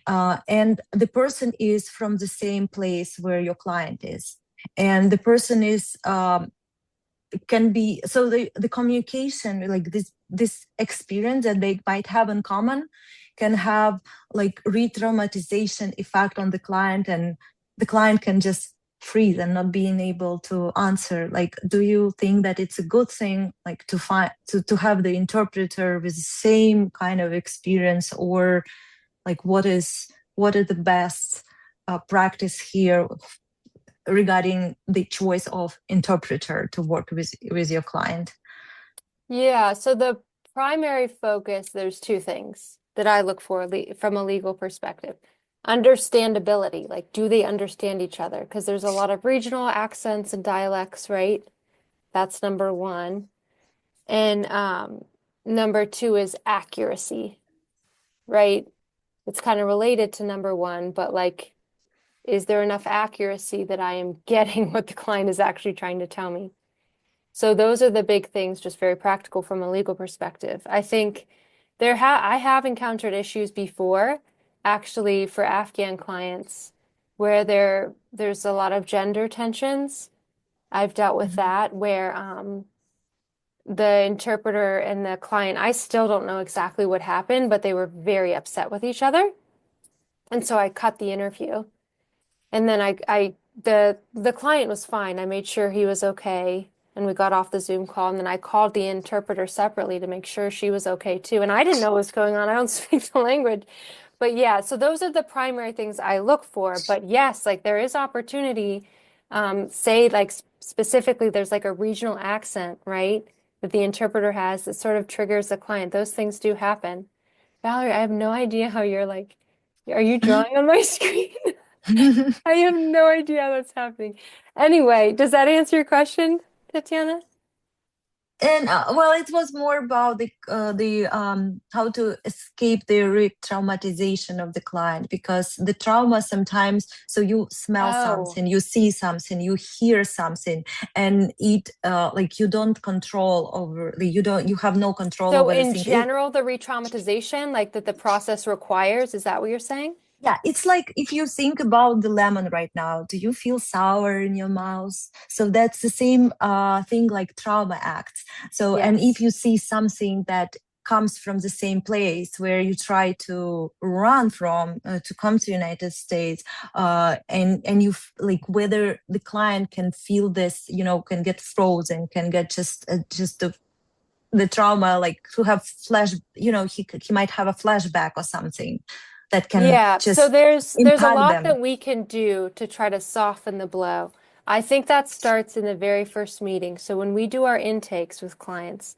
And the person is from the same place where your client is, and the person is can be, so the communication, like this experience that they might have in common, can have like re-traumatization effect on the client, and the client can just freeze and not being able to answer. Like, do you think that it's a good thing, like to have the interpreter with the same kind of experience, or like what is the best practice here regarding the choice of interpreter to work with your client? Yeah, so the primary focus, there's two things that I look for from a legal perspective. Understandability, like do they understand each other? Because there's a lot of regional accents and dialects, right? That's number one. And number two is accuracy, right? It's kind of related to number one, but like, is there enough accuracy that I am getting what the client is actually trying to tell me? So those are the big things, just very practical from a legal perspective. I think I have encountered issues before, actually, for Afghan clients, where there's a lot of gender tensions. I've dealt with that, where the interpreter and the client, I still don't know exactly what happened, but they were very upset with each other. And so I cut the interview. And then the client was fine. I made sure he was okay. and we got off the Zoom call, and then I called the interpreter separately to make sure she was okay too. And I didn't know what was going on. I don't speak the language. But yeah, so those are the primary things I look for. But yes, like there is opportunity, say like specifically there's like a regional accent, right? That the interpreter has that sort of triggers the client. Those things do happen. Valerie, I have no idea how you're like, are you drawing on my screen? I have no idea how that's happening. Anyway, does that answer your question, Tatiana? And well, it was more about the how to escape the re-traumatization of the client, because the trauma sometimes, so you smell Oh, something, you see something, you hear something, and it like you don't control over the, you have no control so over the in thing. general, the re-traumatization, like that the process requires, is that what you're saying? Yeah, it's like if you think about the lemon right now, do you feel sour in your mouth? So that's the same thing like trauma acts. So, and if Yes. you see something that comes from the same place where you try to run from to come to United States, and you like whether the client can feel this, can get frozen, can get just the trauma, like to have he might have a flashback or something that can Yeah, so just there's a impact lot them. that we can do to try to soften the blow. I think that starts in the very first meeting. So when we do our intakes with clients,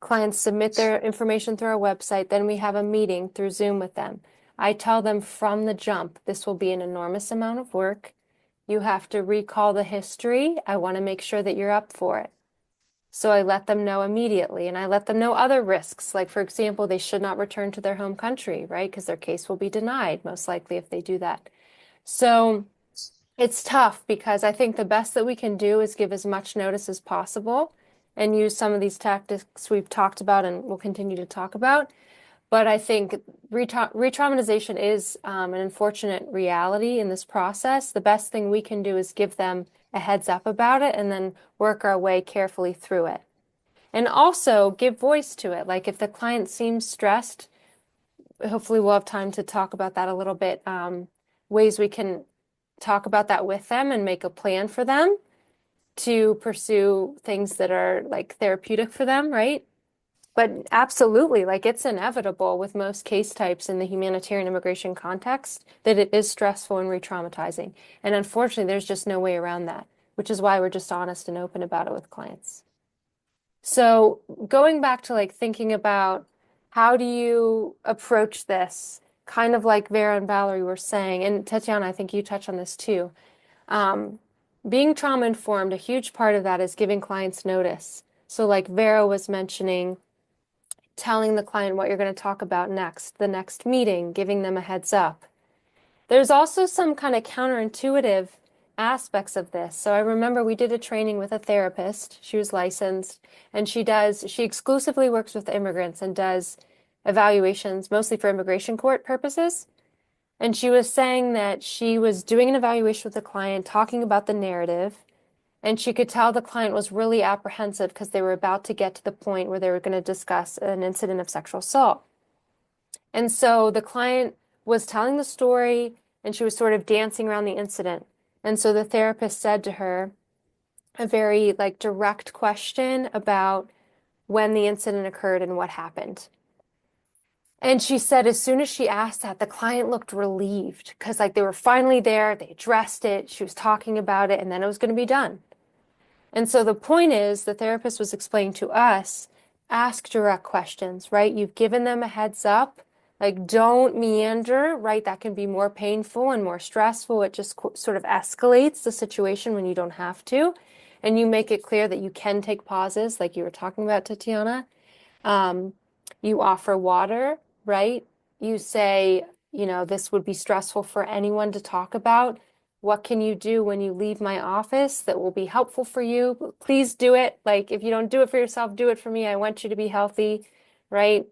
clients submit their information through our website, then we have a meeting through Zoom with them. I tell them from the jump, this will be an enormous amount of work. You have to recall the history. I want to make sure that you're up for it. So I let them know immediately, and I let them know other risks. Like, for example, they should not return to their home country, right? Because their case will be denied, most likely, if they do that. So it's tough because I think the best that we can do is give as much notice as possible and use some of these tactics we've talked about and will continue to talk about. But I think re-traumatization is an unfortunate reality in this process. The best thing we can do is give them a heads up about it and then work our way carefully through it. And also give voice to it. Like if the client seems stressed, hopefully we'll have time to talk about that a little bit. Ways we can talk about that with them and make a plan for them to pursue things that are like therapeutic for them, right? But absolutely, like it's inevitable with most case types in the humanitarian immigration context that it is stressful and re-traumatizing. And unfortunately, there's just no way around that, which is why we're just honest and open about it with clients. So going back to like thinking about how do you approach this, kind of like Vera and Valerie were saying, and Tatiana, I think you touched on this too. Um, Being trauma informed, a huge part of that is giving clients notice. So like Vera was mentioning, telling the client what you're going to talk about next, the next meeting, giving them a heads up. There's also some kind of counterintuitive aspects of this. So I remember we did a training with a therapist. She was licensed, and she exclusively works with immigrants and does evaluations mostly for immigration court purposes. And she was saying that she was doing an evaluation with a client, talking about the narrative, and she could tell the client was really apprehensive because they were about to get to the point where they were going to discuss an incident of sexual assault. And so the client was telling the story and she was sort of dancing around the incident. And so the therapist said to her a very like direct question about when the incident occurred and what happened. And she said as soon as she asked that, the client looked relieved because like they were finally there, they addressed it, she was talking about it, and then it was going to be done. And so the point is, the therapist was explaining to us, ask direct questions, right? You've given them a heads up. Like, don't meander, right? That can be more painful and more stressful. It just sort of escalates the situation when you don't have to. And you make it clear that you can take pauses, like you were talking about, Tatiana. Um, you offer water, right? You say, this would be stressful for anyone to talk about. What can you do when you leave my office that will be helpful for you? Please do it. Like, if you don't do it for yourself, do it for me. I want you to be healthy, right?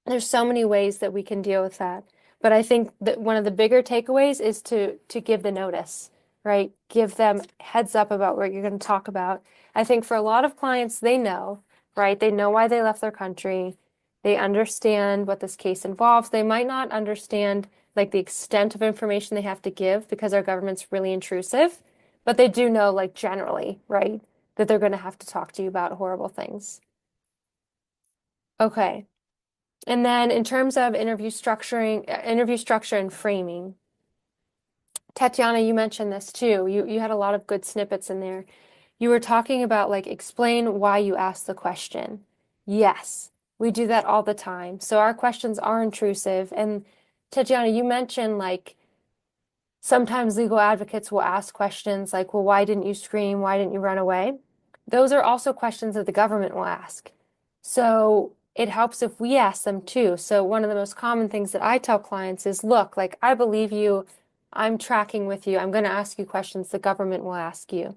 There's so many ways that we can deal with that. But I think that one of the bigger takeaways is to give the notice, right? Give them heads up about what you're going to talk about. I think for a lot of clients, they know, right? They know why they left their country. They understand what this case involves. They might not understand like the extent of information they have to give because our government's really intrusive, but they do know like generally, right? that they're going to have to talk to you about horrible things. Okay. And then in terms of interview structure and framing, Tatiana, you mentioned this too. You had a lot of good snippets in there. You were talking about like explain why you asked the question. Yes, we do that all the time. So our questions are intrusive. And Tatiana, you mentioned like sometimes legal advocates will ask questions like, well, why didn't you scream? Why didn't you run away? Those are also questions that the government will ask. So it helps if we ask them too. So one of the most common things that I tell clients is, look, like I believe you, I'm tracking with you, I'm going to ask you questions the government will ask you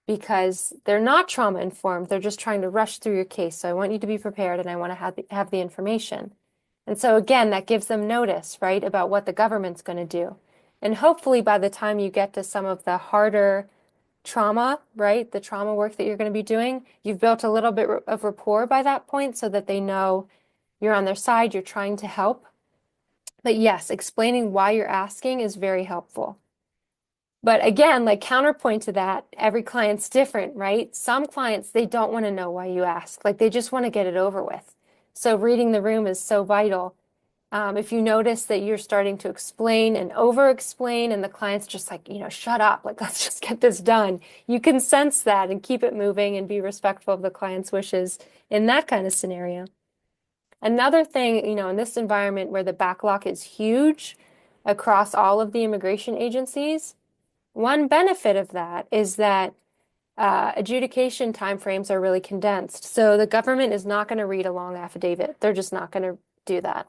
because they're not trauma informed. They're just trying to rush through your case. So I want you to be prepared and I want to have the information. And so again, that gives them notice, right, about what the government's going to do. And hopefully by the time you get to some of the harder trauma, right, the trauma work that you're going to be doing, you've built a little bit of rapport by that point so that they know you're on their side, you're trying to help. But yes, explaining why you're asking is very helpful. But again, like counterpoint to that, every client's different, right? Some clients, they don't want to know why you ask. Like they just want to get it over with. So reading the room is so vital. If you notice that you're starting to explain and over-explain and the client's just like, shut up, like let's just get this done. You can sense that and keep it moving and be respectful of the client's wishes in that kind of scenario. Another thing, in this environment where the backlog is huge across all of the immigration agencies, one benefit of that is that adjudication timeframes are really condensed. So the government is not going to read a long affidavit. They're just not going to do that.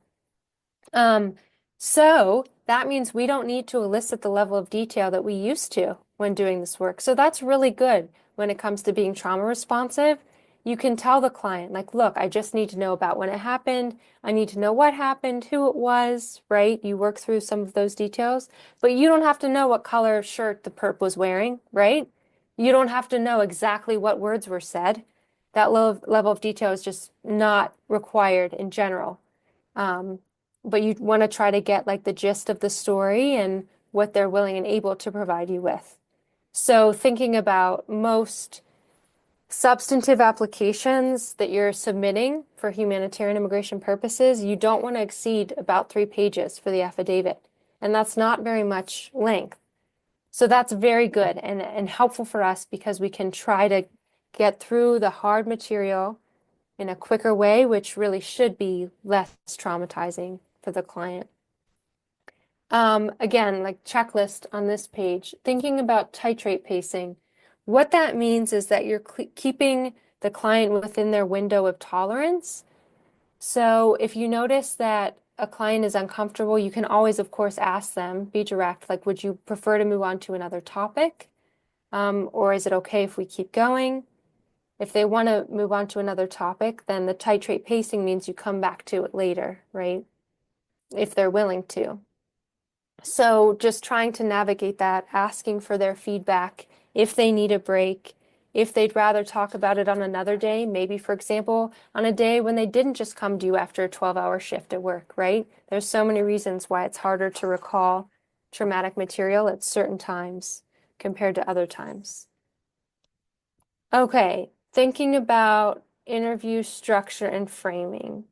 So that means we don't need to elicit the level of detail that we used to when doing this work. So that's really good when it comes to being trauma responsive. You can tell the client, like, look, I just need to know about when it happened. I need to know what happened, who it was, right? You work through some of those details, but you don't have to know what color shirt the perp was wearing, right? You don't have to know exactly what words were said. That level of detail is just not required in general. But you want to try to get like the gist of the story and what they're willing and able to provide you with. So thinking about most substantive applications that you're submitting for humanitarian immigration purposes, you don't want to exceed about 3 pages for the affidavit. And that's not very much length. So that's very good and helpful for us because we can try to get through the hard material in a quicker way, which really should be less traumatizing for the client. Again, like checklist on this page, thinking about titrate pacing. What that means is that you're keeping the client within their window of tolerance. So if you notice that a client is uncomfortable, you can always, of course, ask them, be direct, like, would you prefer to move on to another topic? Or is it okay if we keep going? If they want to move on to another topic, then the titrate pacing means you come back to it later, right? If they're willing to. So just trying to navigate that, asking for their feedback, if they need a break, if they'd rather talk about it on another day, maybe, for example, on a day when they didn't just come to you after a 12-hour shift at work, right? There's so many reasons why it's harder to recall traumatic material at certain times compared to other times. Okay, thinking about interview structure and framing.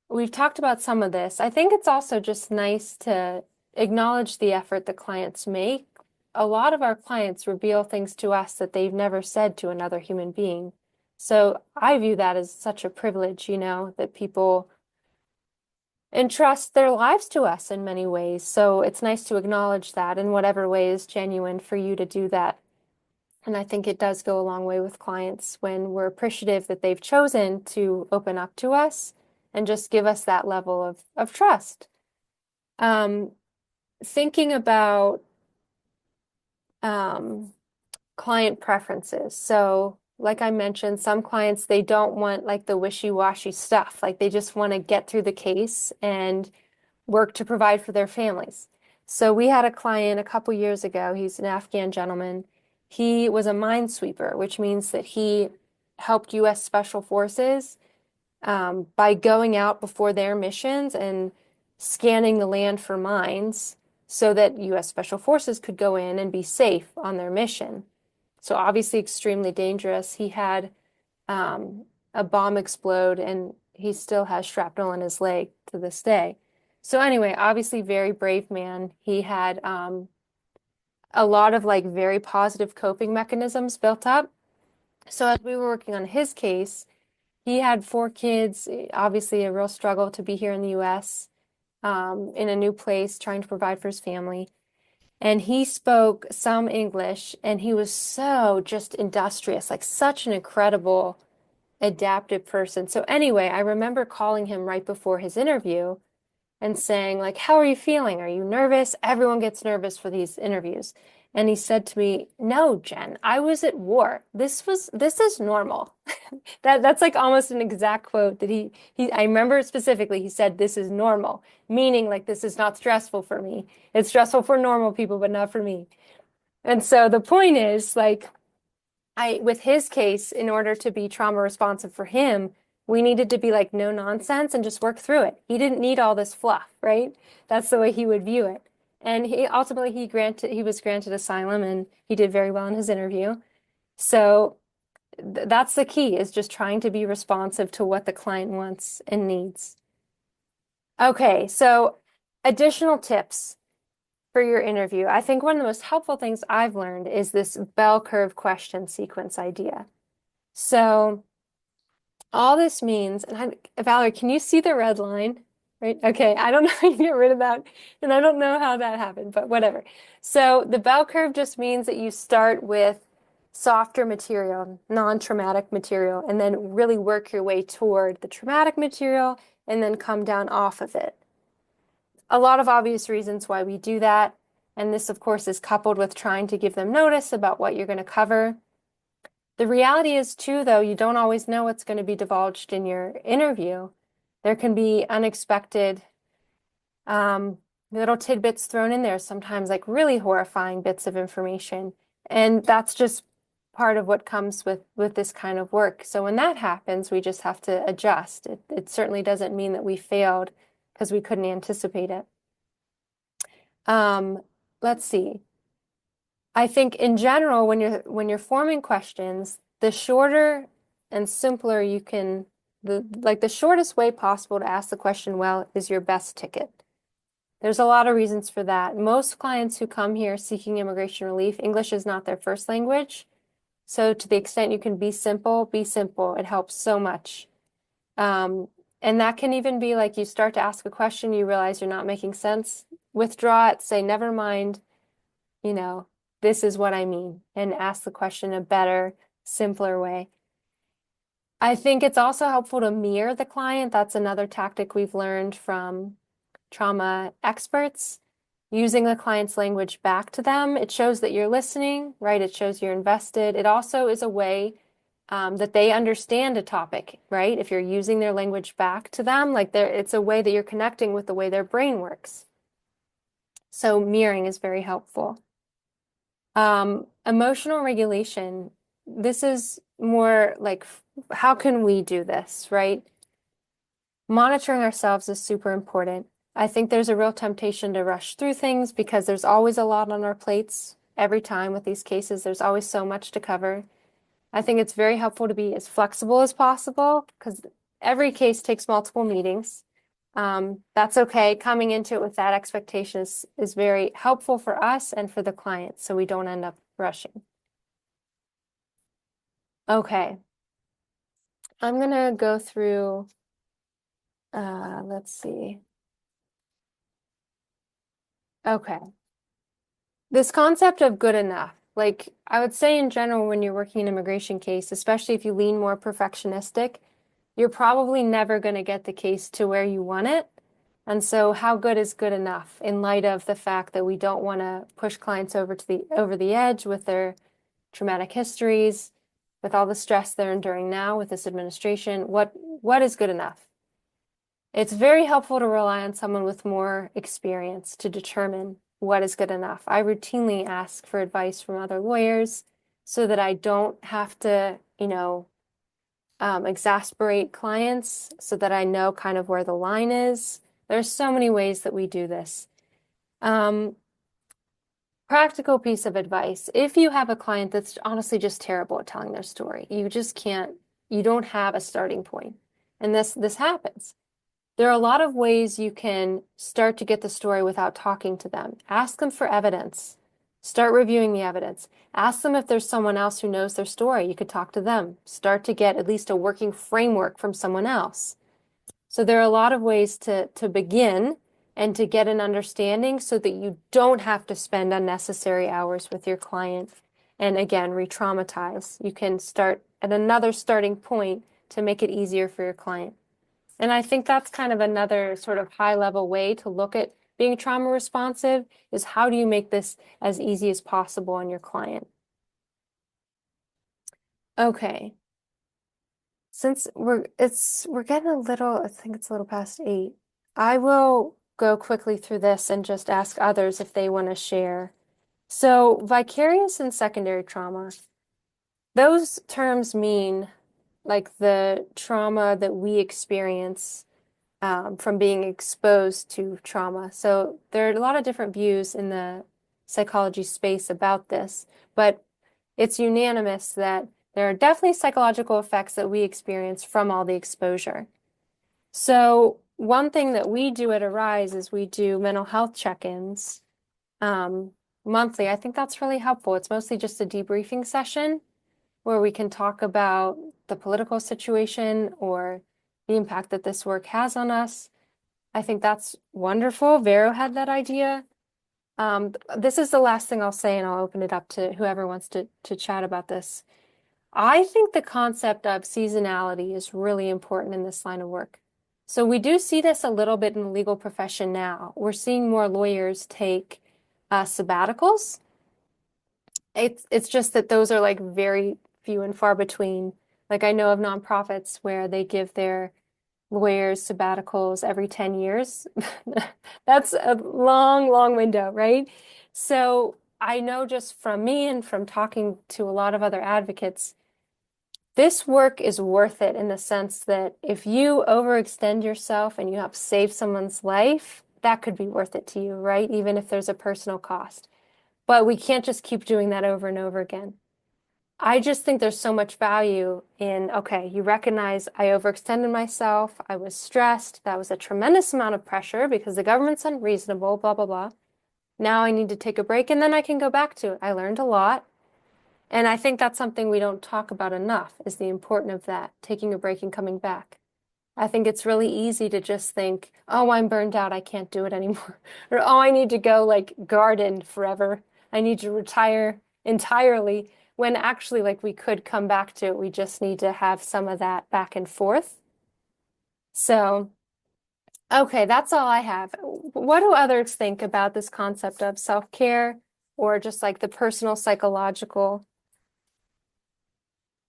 We've talked about some of this. I think it's also just nice to acknowledge the effort the clients make. A lot of our clients reveal things to us that they've never said to another human being. So I view that as such a privilege, that people entrust their lives to us in many ways. So it's nice to acknowledge that in whatever way is genuine for you to do that. And I think it does go a long way with clients when we're appreciative that they've chosen to open up to us and just give us that level of trust. Thinking about client preferences. So like I mentioned, some clients, they don't want like the wishy-washy stuff. Like they just want to get through the case and work to provide for their families. So we had a client a couple years ago. He's an Afghan gentleman. He was a minesweeper, which means that he helped U.S. Special Forces by going out before their missions and scanning the land for mines so that U.S. Special Forces could go in and be safe on their mission. So obviously extremely dangerous. He had a bomb explode and he still has shrapnel in his leg to this day. So anyway, obviously very brave man. He had a lot of like very positive coping mechanisms built up. So as we were working on his case, he had 4 kids, obviously a real struggle to be here in the US, in a new place, trying to provide for his family. And he spoke some English and he was so just industrious, like such an incredible adaptive person. So anyway, I remember calling him right before his interview and saying, like, how are you feeling? Are you nervous? Everyone gets nervous for these interviews. And he said to me, no, Jen, I was at war. This is normal. That's like almost an exact quote that I remember it specifically. He said, this is normal, meaning like this is not stressful for me. It's stressful for normal people, but not for me. And so the point is, like, with his case, in order to be trauma responsive for him, we needed to be like no nonsense and just work through it. He didn't need all this fluff, right? That's the way he would view it. And he ultimately he was granted asylum and he did very well in his interview. So that's the key, is just trying to be responsive to what the client wants and needs. Okay, so additional tips for your interview. I think one of the most helpful things I've learned is this bell curve question sequence idea. So all this means, and Valerie, can you see the red line? Right? Okay, I don't know how you get rid of that, and I don't know how that happened, but whatever. So the bell curve just means that you start with softer material, non-traumatic material, and then really work your way toward the traumatic material and then come down off of it. A lot of obvious reasons why we do that, and this, of course, is coupled with trying to give them notice about what you're going to cover. The reality is, too, though, you don't always know what's going to be divulged in your interview. There can be unexpected little tidbits thrown in there, sometimes like really horrifying bits of information. And that's just part of what comes with this kind of work. So when that happens, we just have to adjust. It certainly doesn't mean that we failed because we couldn't anticipate it. Let's see. I think in general, when you're forming questions, the shorter and simpler you can, the shortest way possible to ask the question well is your best ticket. There's a lot of reasons for that. Most clients who come here seeking immigration relief, English is not their first language. So to the extent you can be simple, be simple. It helps so much. And that can even be like you start to ask a question, you realize you're not making sense. Withdraw it, say, never mind, this is what I mean, and ask the question a better, simpler way. I think it's also helpful to mirror the client. That's another tactic we've learned from trauma experts, using the client's language back to them. It shows that you're listening, right? It shows you're invested. It also is a way that they understand a topic, right? If you're using their language back to them, it's a way that you're connecting with the way their brain works. So mirroring is very helpful. Emotional regulation. This is more like, how can we do this, right? Monitoring ourselves is super important. I think there's a real temptation to rush through things because there's always a lot on our plates. Every time with these cases, there's always so much to cover. I think it's very helpful to be as flexible as possible because every case takes multiple meetings. That's okay. Coming into it with that expectation is very helpful for us and for the client, so we don't end up rushing. Okay. I'm gonna go through, let's see. Okay. This concept of good enough, like I would say in general, when you're working an immigration case, especially if you lean more perfectionistic, you're probably never going to get the case to where you want it. And so how good is good enough in light of the fact that we don't want to push clients over the edge with their traumatic histories, with all the stress they're enduring now with this administration? What is good enough? It's very helpful to rely on someone with more experience to determine what is good enough. I routinely ask for advice from other lawyers so that I don't have to, exasperate clients, so that I know kind of where the line is. There's so many ways that we do this. practical piece of advice. If you have a client that's honestly just terrible at telling their story, you just can't, you don't have a starting point. And this happens. There are a lot of ways you can start to get the story without talking to them. Ask them for evidence. Start reviewing the evidence. Ask them if there's someone else who knows their story. You could talk to them. Start to get at least a working framework from someone else. So there are a lot of ways to begin and to get an understanding so that you don't have to spend unnecessary hours with your client and again, re-traumatize. You can start at another starting point to make it easier for your client. And I think that's kind of another sort of high level way to look at being trauma responsive is how do you make this as easy as possible on your client? Okay. Since we're getting a little, I think it's a little past 8. I will go quickly through this and just ask others if they want to share. So vicarious and secondary trauma, those terms mean like the trauma that we experience from being exposed to trauma. So there are a lot of different views in the psychology space about this, but it's unanimous that there are definitely psychological effects that we experience from all the exposure. So one thing that we do at Arise is we do mental health check-ins monthly. I think that's really helpful. It's mostly just a debriefing session where we can talk about the political situation or the impact that this work has on us. I think that's wonderful. Vero had that idea. This is the last thing I'll say, and I'll open it up to whoever wants to chat about this. I think the concept of seasonality is really important in this line of work. So we do see this a little bit in the legal profession now. We're seeing more lawyers take sabbaticals. It's just that those are like very few and far between. Like I know of nonprofits where they give their lawyers sabbaticals every 10 years. That's a long, long window, right? So I know just from me and from talking to a lot of other advocates, this work is worth it in the sense that if you overextend yourself and you help save someone's life, that could be worth it to you, right? Even if there's a personal cost. But we can't just keep doing that over and over again. I just think there's so much value in, okay, you recognize I overextended myself, I was stressed, that was a tremendous amount of pressure because the government's unreasonable, blah, blah, blah. Now I need to take a break and then I can go back to it. I learned a lot. And I think that's something we don't talk about enough is the importance of that, taking a break and coming back. I think it's really easy to just think, oh, I'm burned out, I can't do it anymore. Or, oh, I need to go like garden forever. I need to retire entirely. When actually, like, we could come back to it. We just need to have some of that back and forth. So, okay, that's all I have. What do others think about this concept of self-care or just like the personal psychological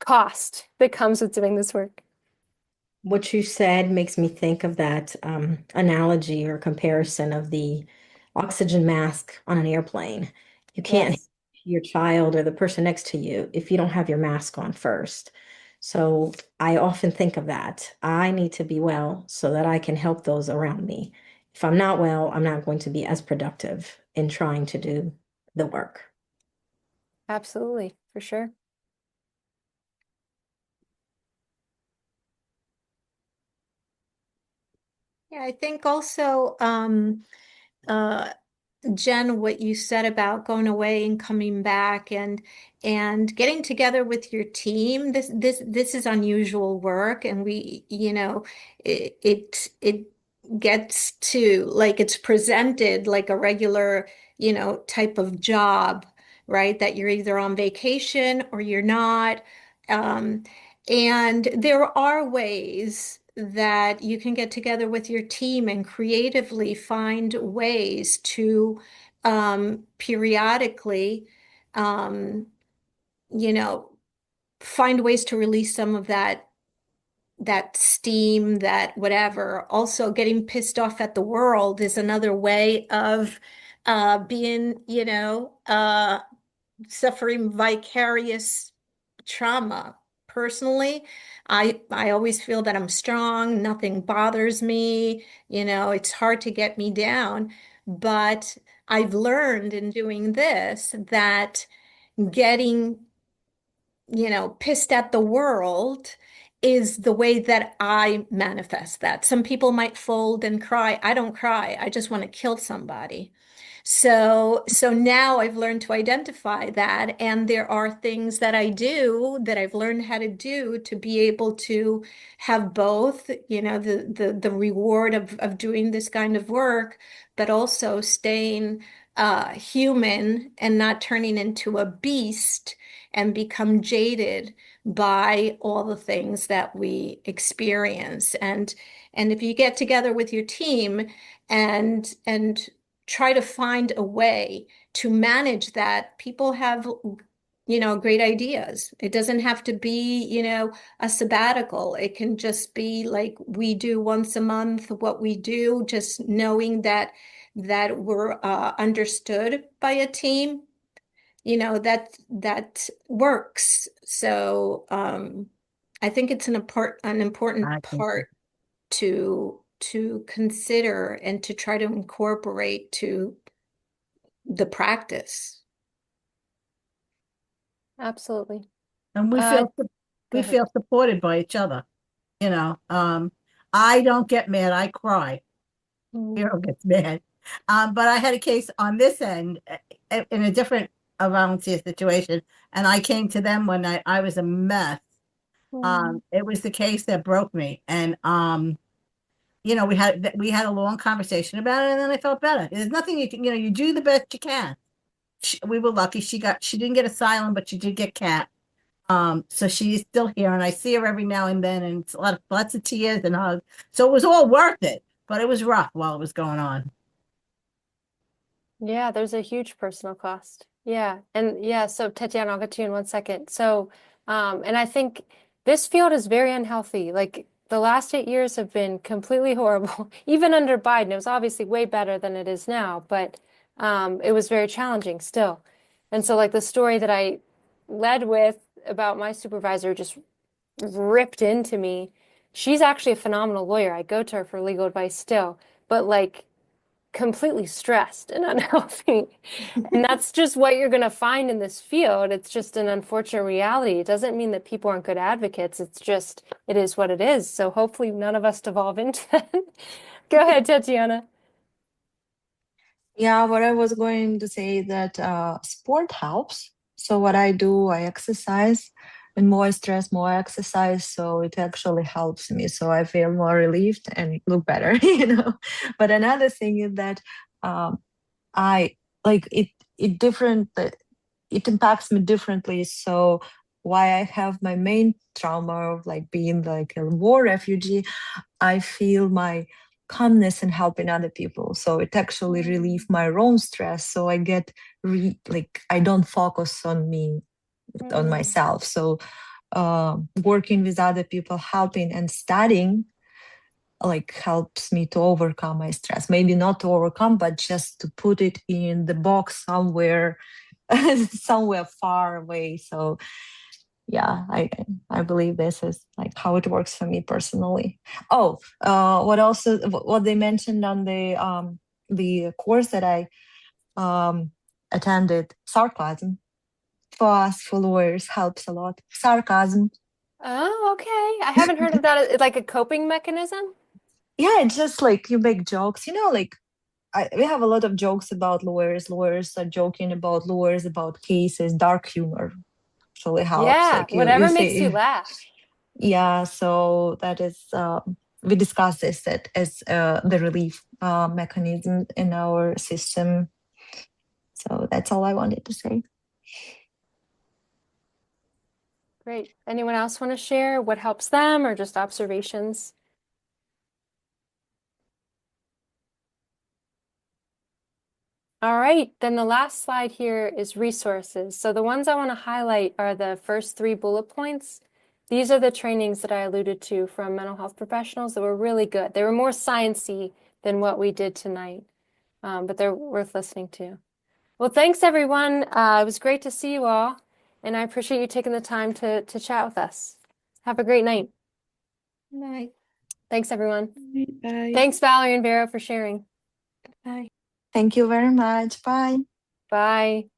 cost that comes with doing this work? What you said makes me think of that analogy or comparison of the oxygen mask on an airplane. You can't Yes, help your child or the person next to you if you don't have your mask on first. So I often think of that. I need to be well so that I can help those around me. If I'm not well, I'm not going to be as productive in trying to do the work. absolutely, for sure. Yeah, I think also uh Jen, what you said about going away and coming back and getting together with your team. This is unusual work, and we, it gets to like it's presented like a regular, type of job, right? That you're either on vacation or you're not. Um, and there are ways that you can get together with your team and creatively find ways to periodically, um, you know, find ways to release some of that steam, that whatever. Also, getting pissed off at the world is another way of being, suffering vicarious trauma. Personally, I always feel that I'm strong, nothing bothers me, it's hard to get me down, but I've learned in doing this that getting, pissed at the world is the way that I manifest that. Some people might fold and cry. I don't cry. I just want to kill somebody. So now I've learned to identify that, and there are things that I do that I've learned how to do to be able to have both, the reward of doing this kind of work, but also staying human and not turning into a beast and become jaded by all the things that we experience. And if you get together with your team and try to find a way to manage that, people have great ideas. It doesn't have to be, a sabbatical. It can just be like we do once a month, what we do, just knowing that we're understood by a team, that works. So I think it's an important I think part to consider and to try to incorporate to the practice. Absolutely. and Uh, go we ahead. feel supported by each other. You know, I don't get mad, I cry. Mm, Hero gets mad. But I had a case on this end in a different volunteer situation, and I came to them when I was a mess. mm, It was the case that broke me, and we had a long conversation about it, and then I felt better. There's nothing you can, you do the best you can. We were lucky; she didn't get asylum, but she did get cat. So she's still here, and I see her every now and then, and it's lots of tears and hugs. So it was all worth it, but it was rough while it was going on. yeah, there's a huge personal cost. Yeah. And yeah, so Tatiana, I'll get to you in 1 second. So, and I think this field is very unhealthy. Like the last 8 years have been completely horrible. Even under Biden, it was obviously way better than it is now, but it was very challenging still. And so, like the story that I led with about my supervisor just ripped into me. She's actually a phenomenal lawyer. I go to her for legal advice still, but like completely stressed and unhealthy. And that's just what you're going to find in this field. It's just an unfortunate reality. It doesn't mean that people aren't good advocates. It's just, it is what it is. So hopefully none of us devolve into that. Go ahead, Tatiana. Yeah, what I was going to say that sport helps. So what I do, I exercise, and more I stress, more I exercise. So it actually helps me. So I feel more relieved and look better, But another thing is that um, I like it. It different. It impacts me differently. So why I have my main trauma of like being like a war refugee, I feel my calmness and helping other people. So it actually relieve my own stress. So I get like I don't focus on me, on Mm, myself. So working with other people, helping and studying like helps me to overcome my stress. Maybe not to overcome, but just to put it in the box somewhere, somewhere far away. So yeah, I believe this is like how it works for me personally. Oh, what also what they mentioned on the course that I attended, sarcasm for us for lawyers helps a lot. Sarcasm. oh, okay. I haven't heard of that. Like a coping mechanism? Yeah, it's just like you make jokes, like we have a lot of jokes about lawyers. Lawyers are joking about lawyers, about cases. Dark humor actually helps. Yeah, Like you whatever makes you say, laugh. yeah. So that is we discuss this as the relief mechanism in our system. So that's all I wanted to say. Great. Anyone else want to share what helps them or just observations? All right, then the last slide here is resources. So the ones I want to highlight are the first 3 bullet points. These are the trainings that I alluded to from mental health professionals that were really good. They were more sciencey than what we did tonight, but they're worth listening to. Well, thanks everyone. It was great to see you all, and I appreciate you taking the time to chat with us. Have a great night. Bye. Thanks everyone. Bye. Thanks Valerie and Vera for sharing. Bye. Thank you very much. Bye. Bye.